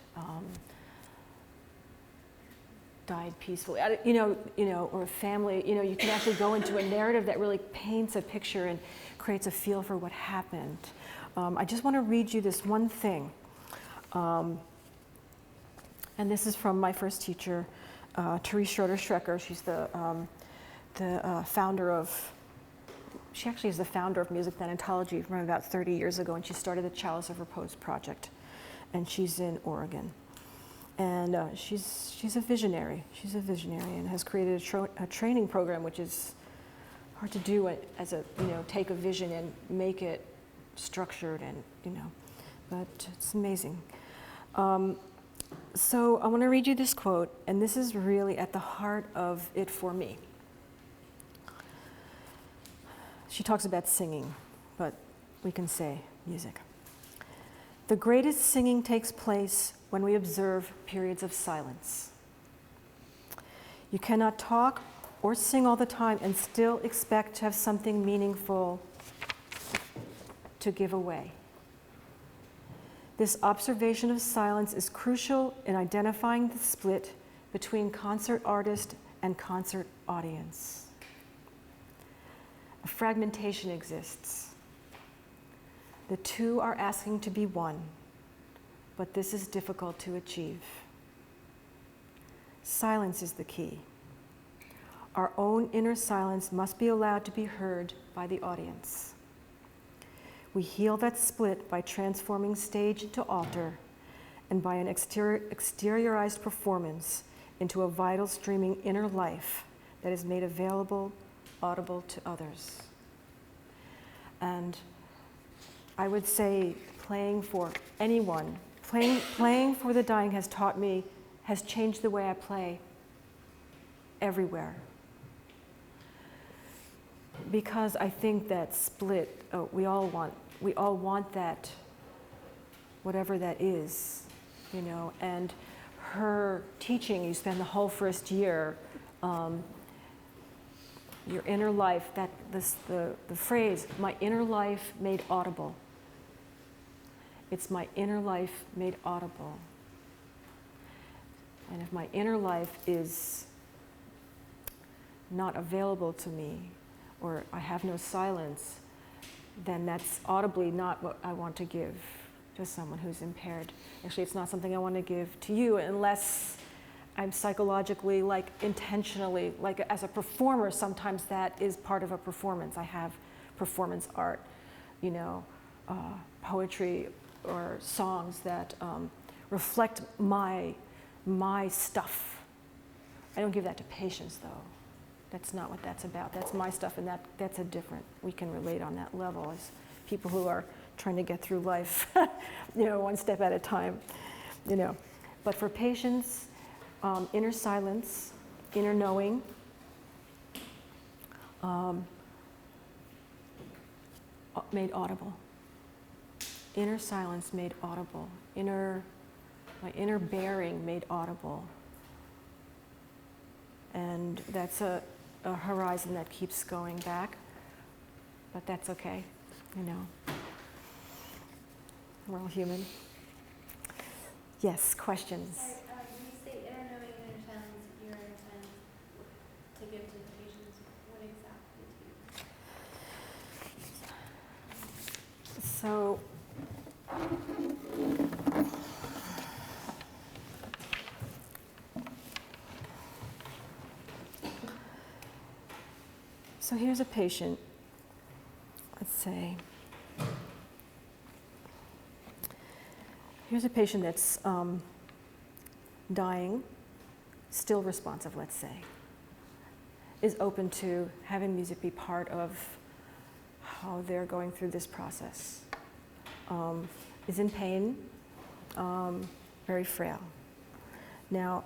died peacefully. Or a family. You can actually go into a narrative that really paints a picture and creates a feel for what happened. I just want to read you this one thing. And this is from my first teacher, Therese Schroeder-Schrecker. She's the founder of, she actually is the founder of music thanatology from about 30 years ago, and she started the Chalice of Repose project. And she's in Oregon. And she's a visionary. She's a visionary and has created a training program, which is hard to do as take a vision and make it structured and, but it's amazing. So I want to read you this quote, and this is really at the heart of it for me. She talks about singing, but we can say music. The greatest singing takes place when we observe periods of silence. You cannot talk or sing all the time and still expect to have something meaningful to give away. This observation of silence is crucial in identifying the split between concert artist and concert audience. A fragmentation exists. The two are asking to be one, but this is difficult to achieve. Silence is the key. Our own inner silence must be allowed to be heard by the audience. We heal that split by transforming stage into altar and by an exteriorized performance into a vital, streaming inner life that is made available, audible to others. And I would say playing for anyone, playing for the dying has taught me, has changed the way I play everywhere. Because I think that split, we all want that whatever that is, you know. And her teaching, you spend the whole first year, your inner life, the phrase, my inner life made audible. It's my inner life made audible. And if my inner life is not available to me, or I have no silence, then that's audibly not what I want to give to someone who's impaired. Actually, it's not something I want to give to you unless I'm psychologically, like intentionally, like as a performer, sometimes that is part of a performance. I have performance art, you know, poetry or songs that reflect my stuff. I don't give that to patients, though. That's not what that's about. That's my stuff, and that's a different, we can relate on that level as people who are trying to get through life, you know, one step at a time, you know. But for patients, inner silence, inner knowing, made audible. Inner silence made audible. My inner bearing made audible. And that's a horizon that keeps going back, but that's okay, you know. We're all human. Yes, questions? Sorry, when you say inner knowing, inner silence, your inner silence to give to the patients, what exactly do you? So, here's a patient, let's say. Here's a patient that's dying, still responsive, let's say, is open to having music be part of how they're going through this process, is in pain, very frail. Now,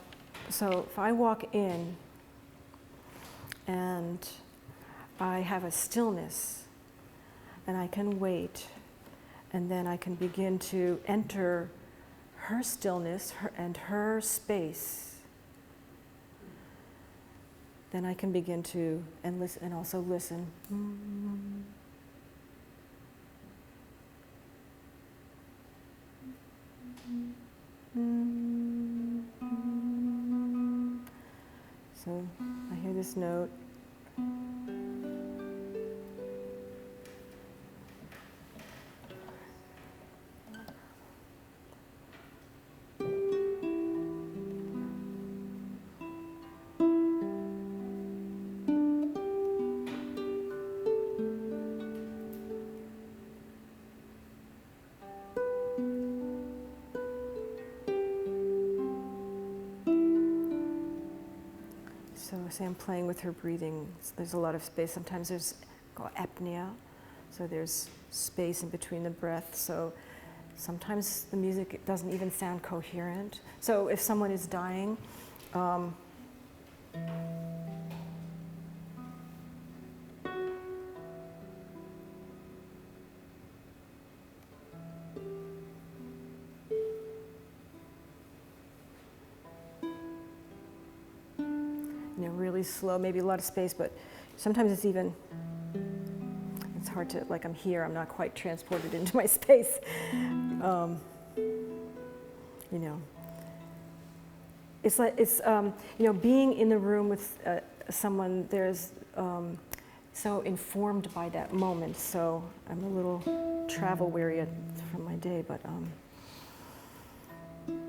so if I walk in and I have a stillness and I can wait, and then I can begin to enter her stillness and her space, then I can begin to listen, and also listen. So I hear this note. So say I'm playing with her breathing. There's a lot of space. Sometimes there's called apnea. So there's space in between the breath. So sometimes the music doesn't even sound coherent. So if someone is dying, really slow, maybe a lot of space, but sometimes it's hard to, like I'm here, I'm not quite transported into my space. You know, it's like, you know, being in the room with someone, there's so informed by that moment, so I'm a little travel weary from my day, but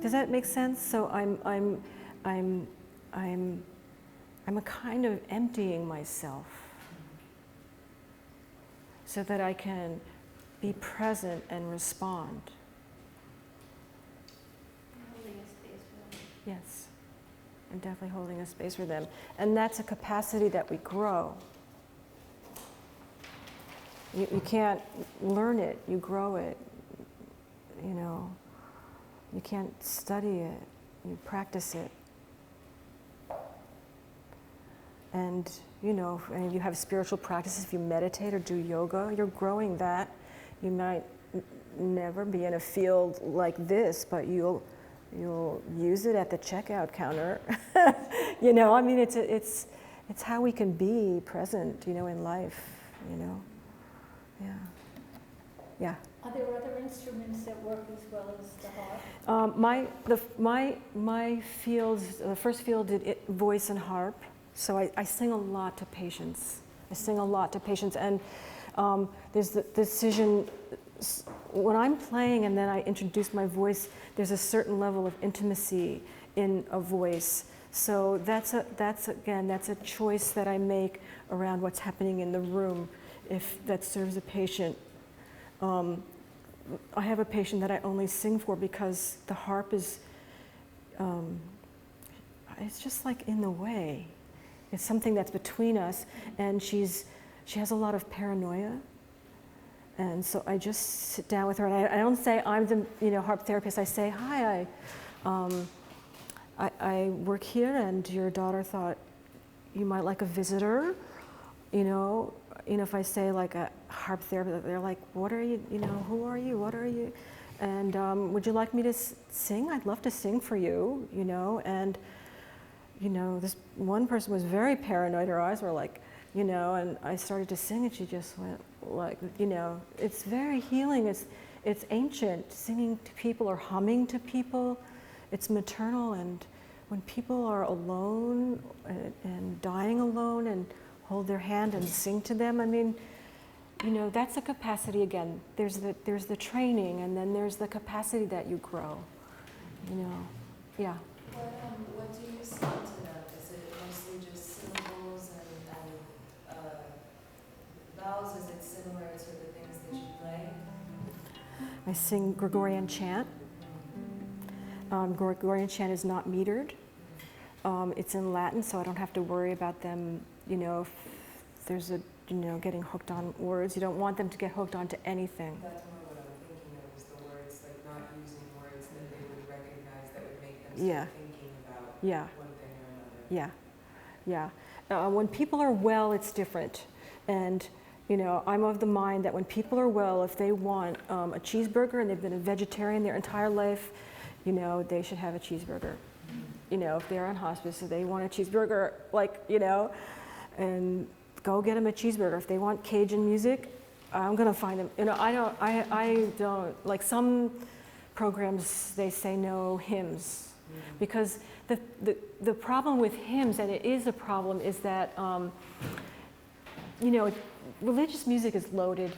does that make sense? So I'm a kind of emptying myself so that I can be present and respond. Holding a space for them. Yes, I'm definitely holding a space for them. And that's a capacity that we grow. You can't learn it, you grow it. You know, you can't study it, you practice it. And, you know, and if you have spiritual practices, if you meditate or do yoga, you're growing that. You might never be in a field like this, but you'll use it at the checkout counter. You know, I mean, it's how we can be present, you know, in life, you know. Yeah. Yeah. Are there other instruments that work as well as the harp? My fields, the first field did voice and harp, so I sing a lot to patients. And there's the decision, when I'm playing and then I introduce my voice, there's a certain level of intimacy in a voice. So that's a choice that I make around what's happening in the room, if that serves a patient. I have a patient that I only sing for because the harp is, it's just like in the way. It's something that's between us, and she has a lot of paranoia. And so I just sit down with her, and I don't say I'm the harp therapist. I say, hi, I work here, and your daughter thought you might like a visitor. You know, if I say like a harp therapist, they're like, what are you, who are you, what are you? And would you like me to sing? I'd love to sing for you, and, this one person was very paranoid. Her eyes were like, and I started to sing and she just went like, it's very healing. It's ancient, singing to people or humming to people. It's maternal, and when people are alone and dying alone and hold their hand and sing to them, I mean, that's a capacity again. There's the training, and then there's the capacity that you grow, yeah. What do you sing to them? Is it mostly just syllables and vowels? Is it similar to the things that you play? I sing Gregorian chant. Gregorian chant is not metered. It's in Latin, so I don't have to worry about them, if there's a, getting hooked on words. You don't want them to get hooked onto anything. That's more what I'm thinking of, is the words, like not using words that they would recognize that would make them start thinking about one thing or another. Yeah. When people are well, it's different. And, I'm of the mind that when people are well, if they want a cheeseburger and they've been a vegetarian their entire life, they should have a cheeseburger. If they're on hospice, so they want a cheeseburger, and go get them a cheeseburger. If they want Cajun music, I'm gonna find them. I don't, like some programs, they say no hymns. Because the problem with hymns, and it is a problem, is that, religious music is loaded,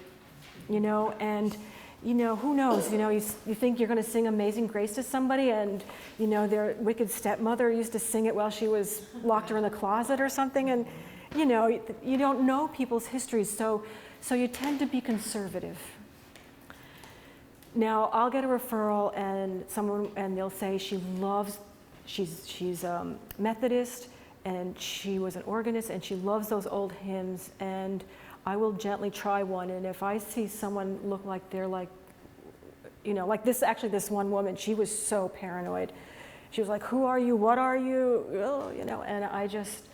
and who knows, you think you're gonna sing Amazing Grace to somebody, and their wicked stepmother used to sing it while she was locked her in the closet or something, and you don't know people's histories, so you tend to be conservative. Now, I'll get a referral and they'll say she's Methodist, and she was an organist, and she loves those old hymns, and I will gently try one, and if I see someone look like they're like, like this one woman, she was so paranoid. She was like, who are you, what are you, and I just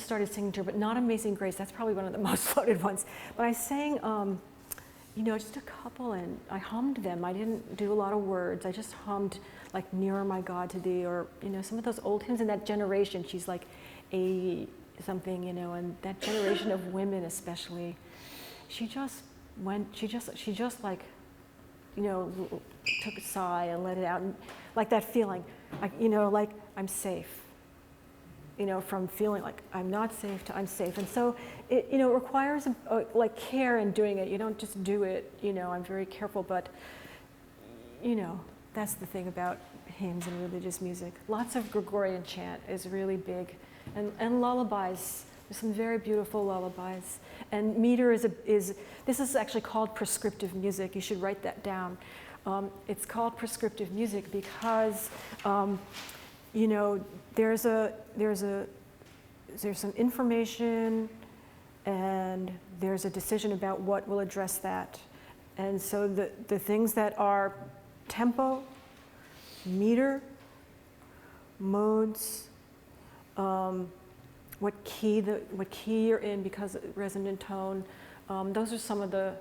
started singing to her, but not Amazing Grace. That's probably one of the most loaded ones. But I sang, just a couple, and I hummed them. I didn't do a lot of words. I just hummed like Nearer My God to Thee, or, some of those old hymns in that generation. She's like 80 something, and that generation of women especially, she just like, took a sigh and let it out, and like that feeling, like I'm safe. From feeling like I'm not safe to I'm safe. And so it, requires like care in doing it. You don't just do it, I'm very careful, but, that's the thing about hymns and religious music. Lots of Gregorian chant is really big. And lullabies, there's some very beautiful lullabies. And meter this is actually called prescriptive music. You should write that down. It's called prescriptive music because, there's some information, and there's a decision about what will address that. And so the things that are tempo, meter, modes, what key you're in because of resonant tone, those are some of the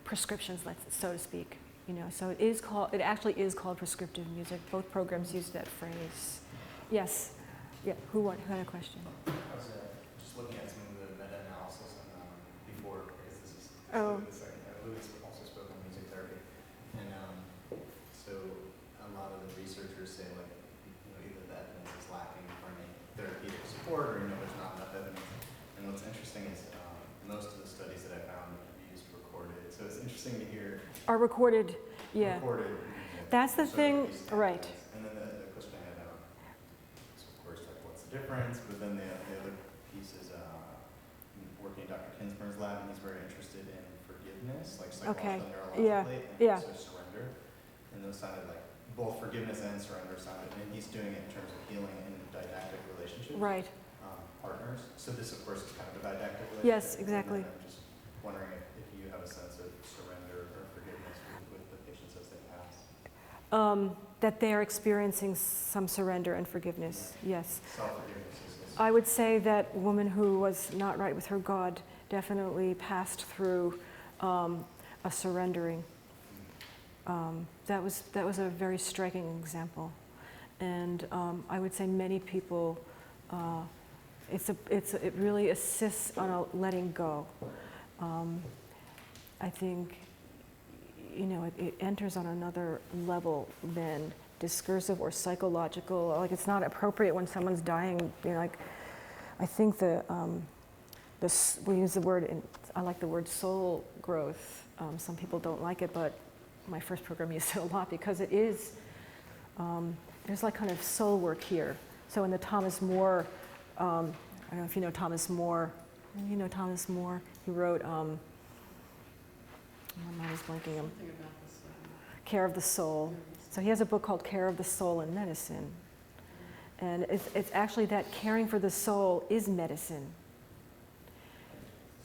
prescriptions, so to speak. So it actually is called prescriptive music. Both programs use that phrase. Yes. Yeah. Who had a question? I was just looking at some of the meta-analysis before, because this is Oh. the second. Louis also spoke on music therapy, and so a lot of the researchers say either the evidence is lacking for any therapeutic support, or there's not enough evidence. And what's interesting is most of the studies that I found used recorded. So it's interesting to hear. Are recorded, yeah. Recorded. That's the thing, right. And then the question I had is, of course, what's the difference? But then the other piece is working in Dr. Kinsmer's lab, and he's very interested in forgiveness, like psychological, neurologically, and also surrender. And those sounded like both forgiveness and surrender sounded, and he's doing it in terms of healing in didactic relationships. Right. Partners. So this, of course, is kind of a didactic relationship. Yes, exactly. I'm just wondering if you have a sense of surrender or forgiveness with the patients as they pass. That they are experiencing some surrender and forgiveness, yes. Self-forgiveness is. I would say that woman who was not right with her God definitely passed through a surrendering. That was a very striking example. And I would say many people, it really assists on a letting go. I think, it enters on another level than discursive or psychological. Like, it's not appropriate when someone's dying. I think we use the word, I like the word soul growth. Some people don't like it, but my first program used it a lot because it is, there's like kind of soul work here. So in the Thomas More, I don't know if you know Thomas More. You know Thomas More? He wrote, my mind is blanking him. Care of the Soul. So he has a book called Care of the Soul in Medicine. And it's actually that caring for the soul is medicine.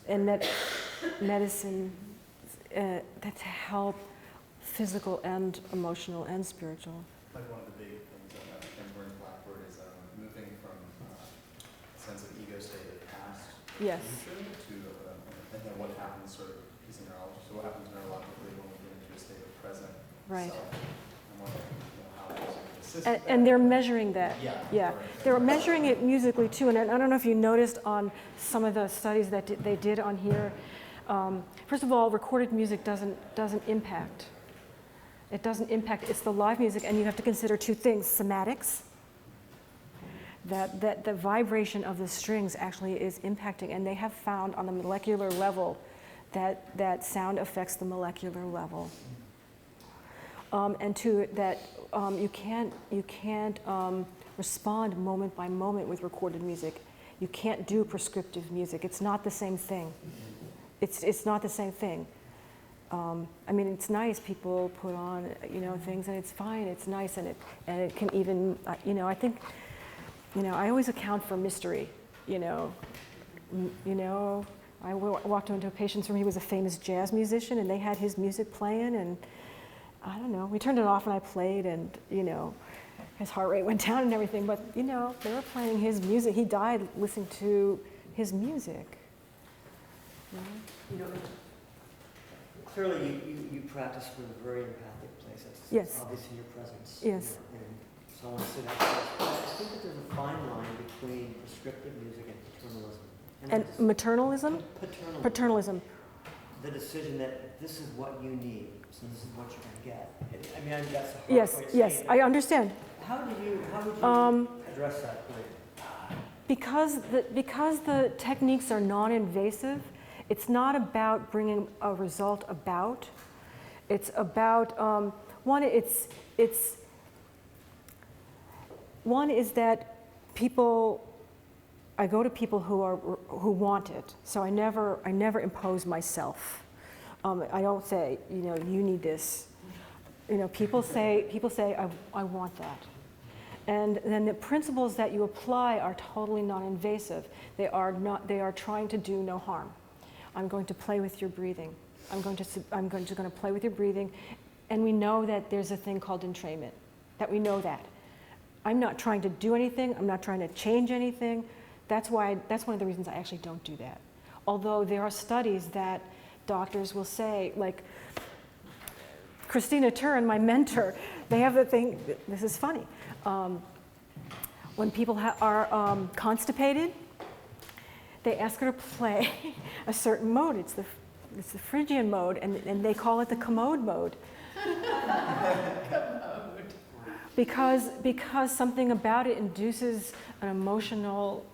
And that medicine, that to help physical and emotional and spiritual. Like one of the big things on Kinsmer's Blackboard is moving from a sense of ego state of past Yes. future to, and then what happens he's a neurologist, so what happens neurologically when we get into a state of present Right. self. I'm wondering how music assists And, with that. and they're measuring that. Yeah. They're measuring it musically too. And I don't know if you noticed on some of the studies that they did on here. First of all, recorded music doesn't impact. It doesn't impact. It's the live music, and you have to consider two things: cymatics. That the vibration of the strings actually is impacting, and they have found on the molecular level that sound affects the molecular level. And two, that you can't respond moment by moment with recorded music. You can't do prescriptive music. It's not the same thing. It's not the same thing. I mean, it's nice. People put on things, and it's fine. It's nice, and it can even I think I always account for mystery. I walked into a patient's room. He was a famous jazz musician, and they had his music playing, and I don't know. We turned it off, and I played, and his heart rate went down and everything. But they were playing his music. He died listening to his music. Clearly you practice from a very empathic place. It's Yes. obvious in your presence. Yes. And so I want to say that. But I think that there's a fine line between prescriptive music and paternalism. And maternalism? Paternalism. Paternalism. The decision that this is what you need, so this is what you're going to get. I mean, that's a hard Yes, way to yes, say it. I understand. How would you address that point? Because the techniques are non-invasive, it's not about bringing a result about. It's about one is that people. I go to people who want it, so I never impose myself. I don't say you need this. People say I want that. And then the principles that you apply are totally non-invasive. They are trying to do no harm. I'm going to play with your breathing. I'm going to play with your breathing, and we know that there's a thing called entrainment. That we know that. I'm not trying to do anything. I'm not trying to change anything. That's one of the reasons I actually don't do that. although there are studies that doctors will say, like Christina Turin, my mentor, they have the thing, this is funny, when people are constipated, they ask her to play a certain mode. It's the Phrygian mode, and they call it the commode mode. Because something about it induces an emotional,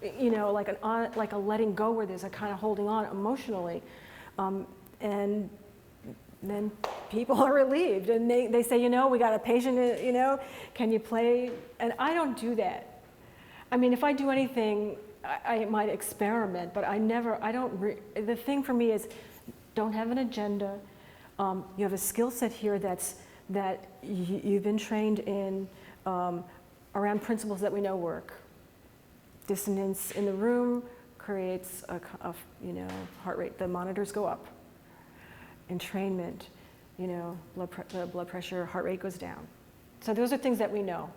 like a letting go where there's a kind of holding on emotionally. And then people are relieved, and they say, we got a patient, can you play? And I don't do that. I mean, if I do anything, I might experiment, but the thing for me is, don't have an agenda. You have a skill set here that you've been trained in around principles that we know work. Dissonance in the room creates a heart rate. The monitors go up. Entrainment, blood pressure, heart rate goes down. So those are things that we know.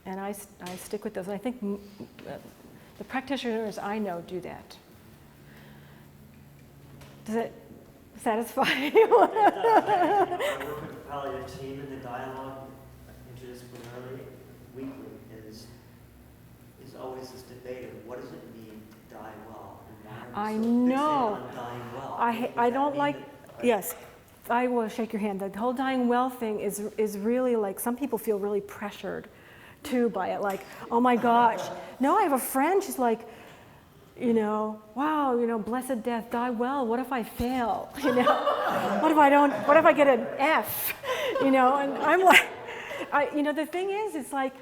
And I stick with those. And I think the practitioners I know do that. Does it satisfy you? It does. I work with the palliative team, and the dialogue interdisciplinarily weekly is always this debate of what does it mean to die well? And why are we so know. fixated on dying well? I don't like, yes, I will shake your hand. The whole dying well thing is really like, some people feel really pressured too by it. Like, oh my gosh. No, I have a friend, she's like, wow, blessed death, die well. What if I fail? What if I get an F? And I'm like, the thing is, it's like,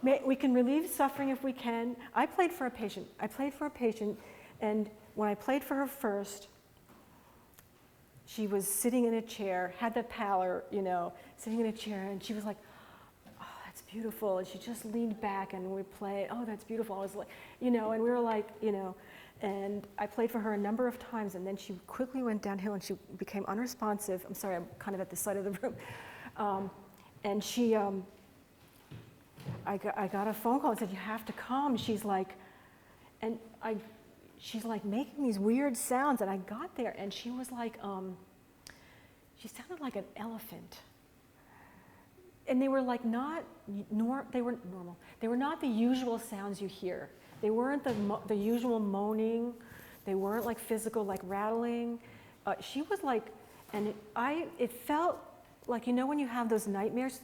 we can relieve suffering if we can. I played for a patient, and when I played for her first, she was sitting in a chair, had the pallor, sitting in a chair, and she was like, oh, that's beautiful. And she just leaned back, and we played, oh, that's beautiful. I was like, and we were like, and I played for her a number of times, and then she quickly went downhill, and she became unresponsive. I'm sorry, I'm kind of at the side of the room. And she, I got a phone call and said, you have to come. She's like, she's like making these weird sounds, and I got there, and she was like, she sounded like an elephant. And they were like they were normal. They were not the usual sounds you hear. They weren't the usual moaning. They weren't like physical, like rattling. She was like, and it felt like, when you have those nightmares,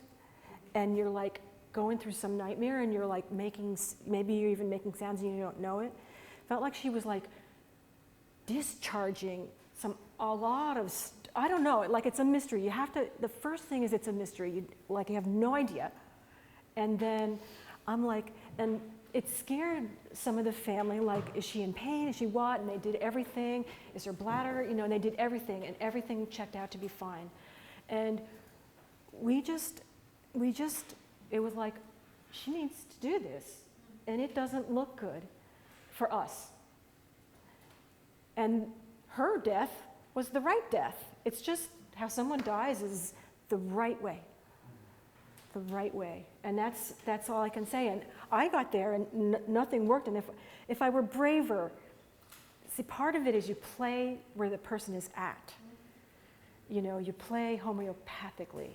and you're like going through some nightmare, and you're like maybe you're even making sounds and you don't know it. Felt like she was like discharging a lot of, I don't know, like it's a mystery. You have to, the first thing is it's a mystery. You have no idea. And then I'm like, and it scared some of the family, like, is she in pain? Is she what? And they did everything. Is her bladder? And they did everything, and everything checked out to be fine. And we just, it was like, she needs to do this, and it doesn't look good for us. And her death was the right death. It's just how someone dies is the right way. The right way. And that's all I can say. And I got there, and nothing worked. And if I were braver, see, part of it is you play where the person is at. You play homeopathically.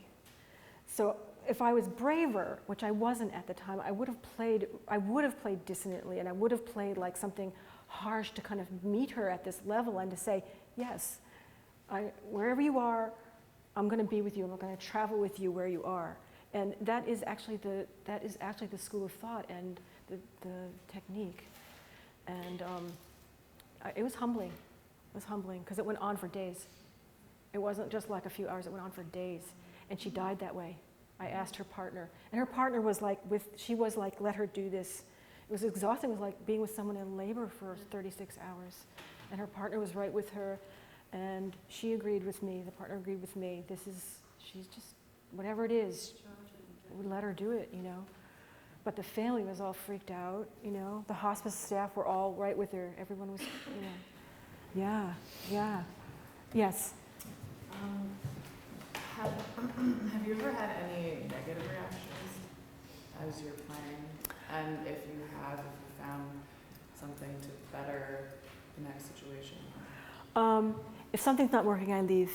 So if I was braver, which I wasn't at the time, I would have played dissonantly, and I would have played like something harsh to kind of meet her at this level and to say, yes, wherever you are, I'm going to be with you, and I'm going to travel with you where you are. And that is actually the school of thought and the technique. And it was humbling. It was humbling because it went on for days. It wasn't just like a few hours, it went on for days. And she died that way. I asked her partner, and her partner was like, she was like, let her do this. It was exhausting. It was like being with someone in labor for 36 hours. And her partner was right with her, and she agreed with me, the partner agreed with me. She's just, whatever it is, we let her do it, But the family was all freaked out, The hospice staff were all right with her. Everyone was, Yeah. Yes. Have you ever had any negative reactions as you're playing? And if you have, if you found something to better the next situation? If something's not working, I leave.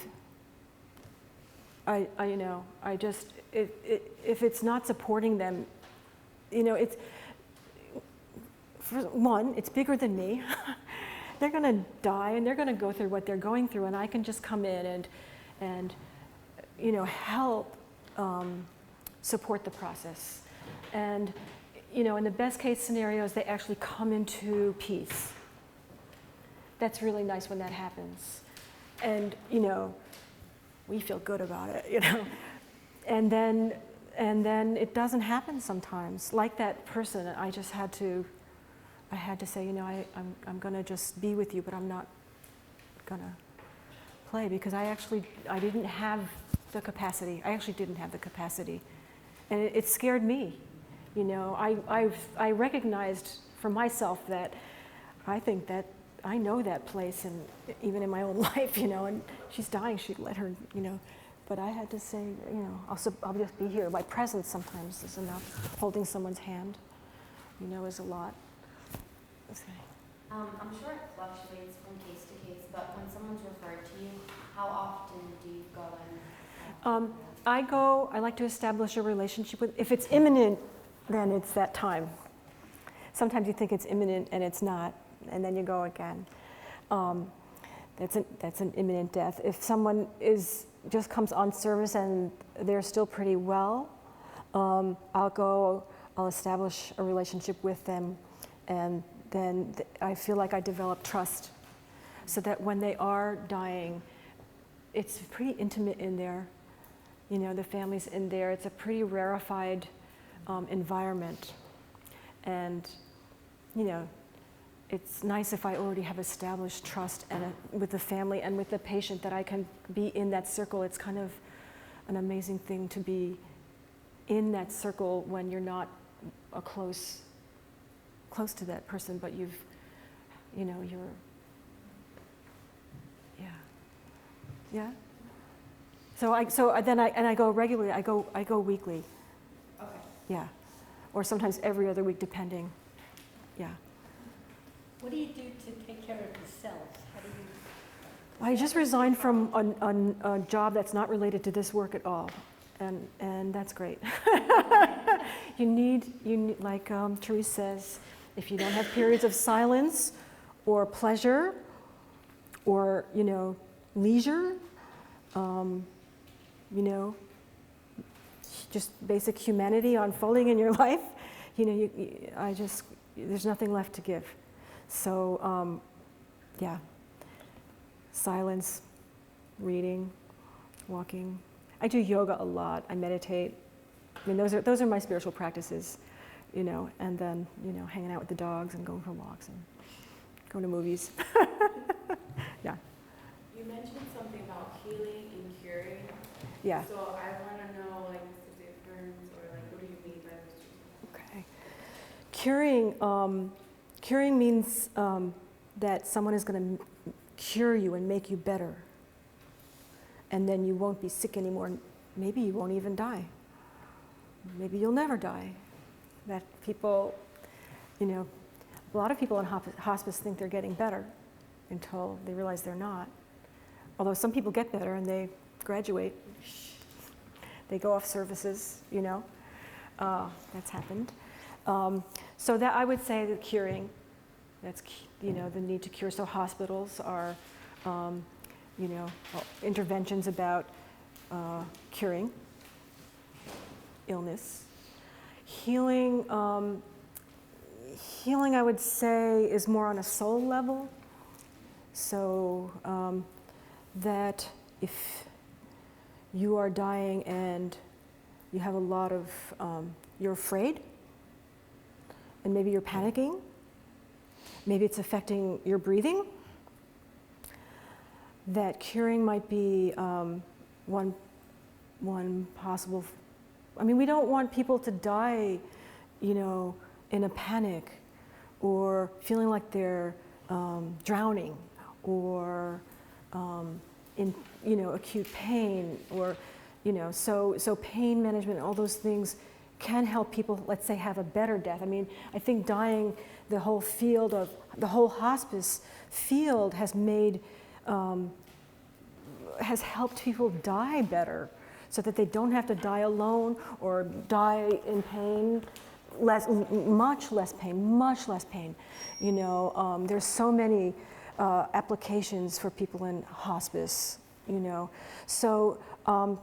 You know, I just, if it's not supporting them, you know, it's, for one, it's bigger than me. They're gonna die and they're gonna go through what they're going through, and I can just come in and you know, help support the process. And, you know, in the best case scenarios, they actually come into peace. That's really nice when that happens. And, you know, we feel good about it, you know. And then it doesn't happen sometimes. Like that person, I had to say, you know, I'm gonna just be with you, but I'm not gonna play, because I didn't have the capacity. I actually didn't have the capacity. And it scared me. You know, I recognized for myself that I think that I know that place, and even in my own life, you know, and she's dying, she'd let her, you know. But I had to say, you know, I'll just be here. My presence sometimes is enough. Holding someone's hand, you know, is a lot. Okay. I'm sure it fluctuates from case to case, but when someone's referred to you, how often do you go in? I like to establish a relationship with, if it's imminent, then it's that time. Sometimes you think it's imminent and it's not, and then you go again. That's an imminent death. If someone just comes on service and they're still pretty well, I'll establish a relationship with them, and then I feel like I develop trust, so that when they are dying, it's pretty intimate in there. You know, the family's in there. It's a pretty rarefied environment. And, you know, it's nice if I already have established trust with the family and with the patient, that I can be in that circle. It's kind of an amazing thing to be in that circle when you're not close to that person, but you're, yeah. So then I go regularly. I go weekly. Okay. Yeah, or sometimes every other week, depending. Yeah. What do you do to take care of yourself? How do you? I just resigned from a job that's not related to this work at all, and that's great. You need, like Therese says, if you don't have periods of silence or pleasure or, you know, leisure, you know, just basic humanity unfolding in your life, you know, there's nothing left to give. So, yeah, silence, reading, walking. I do yoga a lot. I meditate. I mean, those are my spiritual practices, you know, and then, you know, hanging out with the dogs and going for walks and going to movies. Yeah. You mentioned something about healing and curing. Yeah. So I want to know, like, what's the difference, or like, what do you mean by those two? Okay. Curing means that someone is going to cure you and make you better. And then you won't be sick anymore. Maybe you won't even die. Maybe you'll never die. That people, you know, a lot of people in hospice think they're getting better until they realize they're not. Although some people get better and they graduate. They go off services, you know. That's happened. So that I would say that curing, that's, you know, the need to cure. So hospitals are, you know, interventions about curing illness. Healing, healing, I would say, is more on a soul level. So that if you are dying and you have a lot of, you're afraid, and maybe you're panicking, maybe it's affecting your breathing, that curing might be one possible. I mean, we don't want people to die, you know, in a panic or feeling like they're drowning or in, you know, acute pain, or, you know, so pain management, all those things can help people, let's say, have a better death. I mean, I think dying, the whole field of, the whole hospice field has made, has helped people die better so that they don't have to die alone or die in pain, much less pain. You know, there's so many applications for people in hospice, you know. So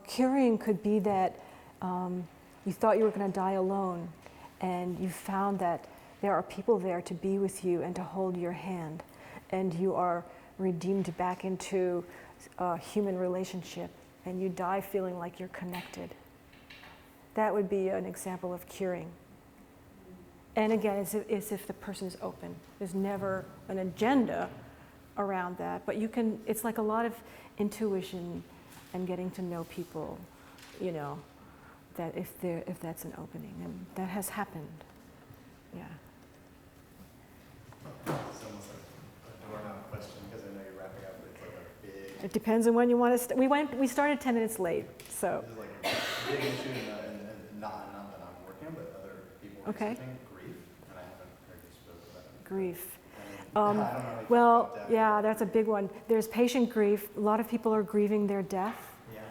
curing could be that you thought you were going to die alone, and you found that there are people there to be with you and to hold your hand, and you are redeemed back into a human relationship, and you die feeling like you're connected. That would be an example of curing. And again, it's if the person's open. There's never an agenda around that, but you can, it's like a lot of intuition and getting to know people, you know, that if that's an opening, and that has happened, yeah. It's almost like a doorknob question, because I know you're wrapping up, but it's like a big... It depends on when you want to, we started 10 minutes late, so. This is like a big issue, and not that I'm working on, but other people are experiencing grief, and I haven't heard you spoke about it. Grief. I don't know Well, yeah, that's a big one. There's patient grief. A lot of people are grieving their death. Yeah.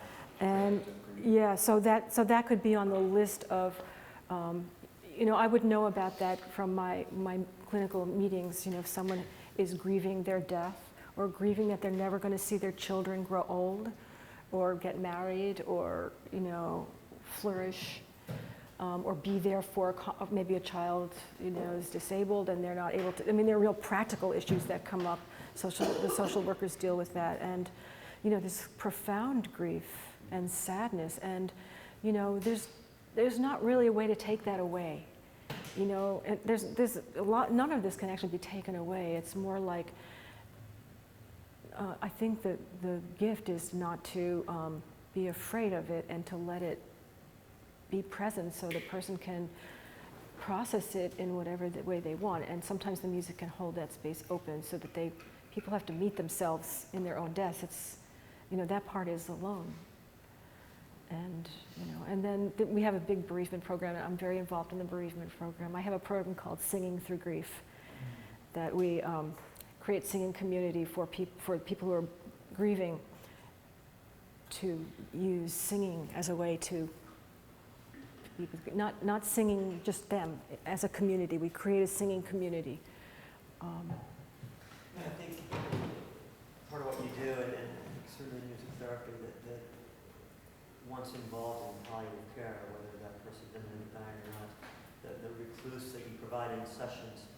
And yeah, so that could be on the list of, you know, I would know about that from my clinical meetings. You know, if someone is grieving their death or grieving that they're never going to see their children grow old or get married or, you know, flourish. Or be there for maybe a child, you know, is disabled and they're not able to. I mean, there are real practical issues that come up. The social workers deal with that, and you know, this profound grief and sadness, and you know, there's not really a way to take that away. You know, and there's a lot. None of this can actually be taken away. It's more like I think that the gift is not to be afraid of it and to let it be present, so the person can process it in whatever the way they want. And sometimes the music can hold that space open, so that people have to meet themselves in their own deaths. It's, you know, that part is alone. And you know, and then we have a big bereavement program. I'm very involved in the bereavement program. I have a program called Singing Through Grief, that we create singing community for people who are grieving, to use singing as a way to not singing just them. As a community, we create a singing community. I think part of what you do, and certainly in music therapy, that once involved in palliative care, whether that person's imminently dying or not, the recluse that you provide in sessions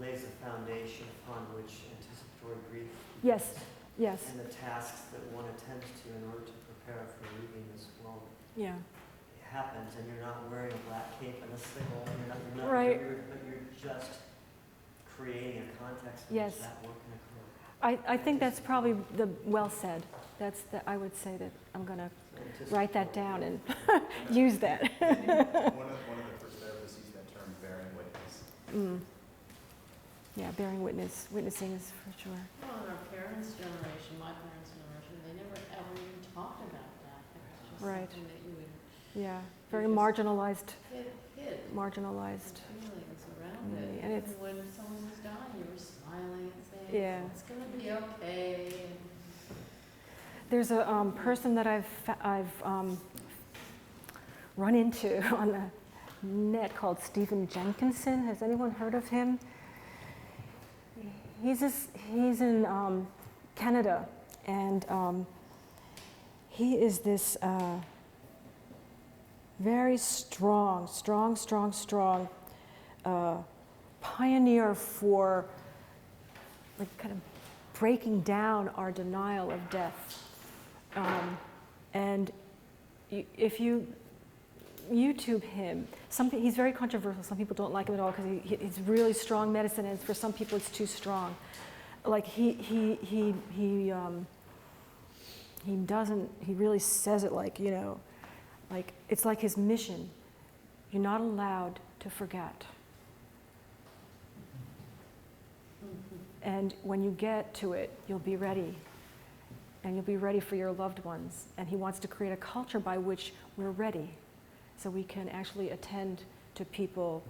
lays the foundation upon which anticipatory grief. Yes. And the tasks that one attends to in order to prepare for leaving this world. Yeah. Happens, and you're not wearing a black cape and a sickle, you're not right. but you're just creating a context in which that work can occur. I think that's probably well said. I would say that I'm going to write that down and use that. One of the first therapists used that term, bearing witness. Yeah, bearing witness. Witnessing is for sure. Well, in our parents' generation, my parents' generation, they never ever even talked about that. It was just something that you would. Yeah, very marginalized. Hid marginalized. Feelings around it. And it's, when someone was dying, you were smiling and saying, it's going to be okay. There's a person that I've run into on the net called Stephen Jenkinson. Has anyone heard of him? He's in Canada, and he is this very strong pioneer for like kind of breaking down our denial of death. And if you YouTube him, he's very controversial. Some people don't like him at all because he's really strong medicine, and for some people it's too strong. Like he really says it like, you know, like it's like his mission. You're not allowed to forget. And when you get to it, you'll be ready. And you'll be ready for your loved ones. And he wants to create a culture by which we're ready. so we can actually attend to people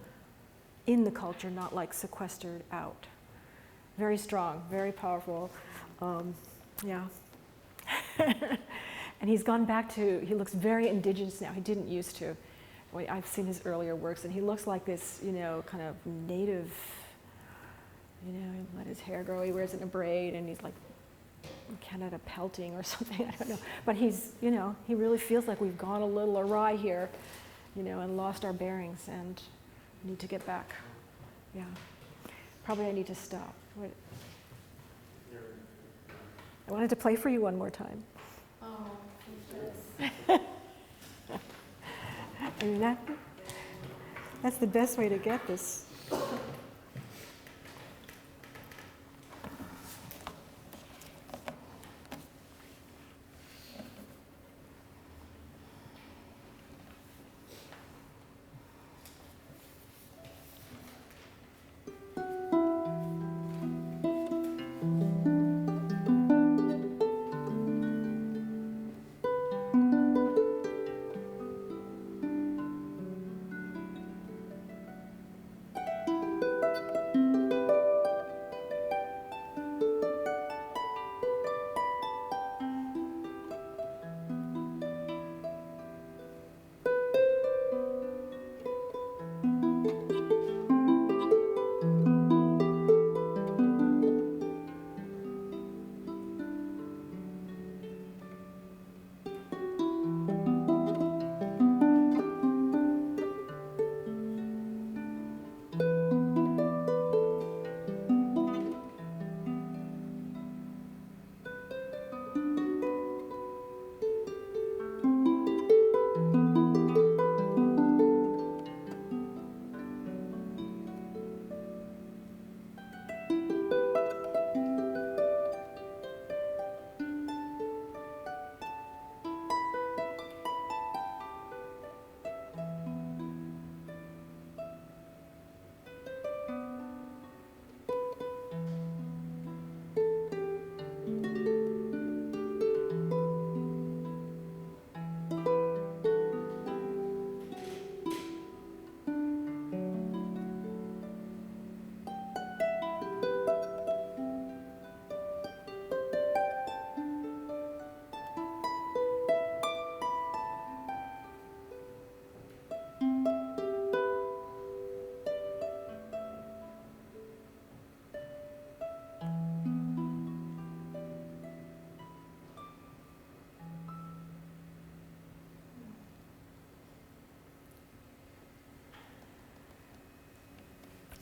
in the culture, not like sequestered out. Very strong, very powerful. Yeah. And he's gone back to, he looks very indigenous now. He didn't used to. Boy, I've seen his earlier works, and he looks like this, you know, kind of native, you know, he let his hair grow, he wears it in a braid, and he's like Canada pelting or something, I don't know. But he's, you know, he really feels like we've gone a little awry here, you know, and lost our bearings, and need to get back. Yeah. Probably I need to stop. I wanted to play for you one more time. Oh, yes. I mean, that's the best way to get this.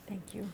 Thank you.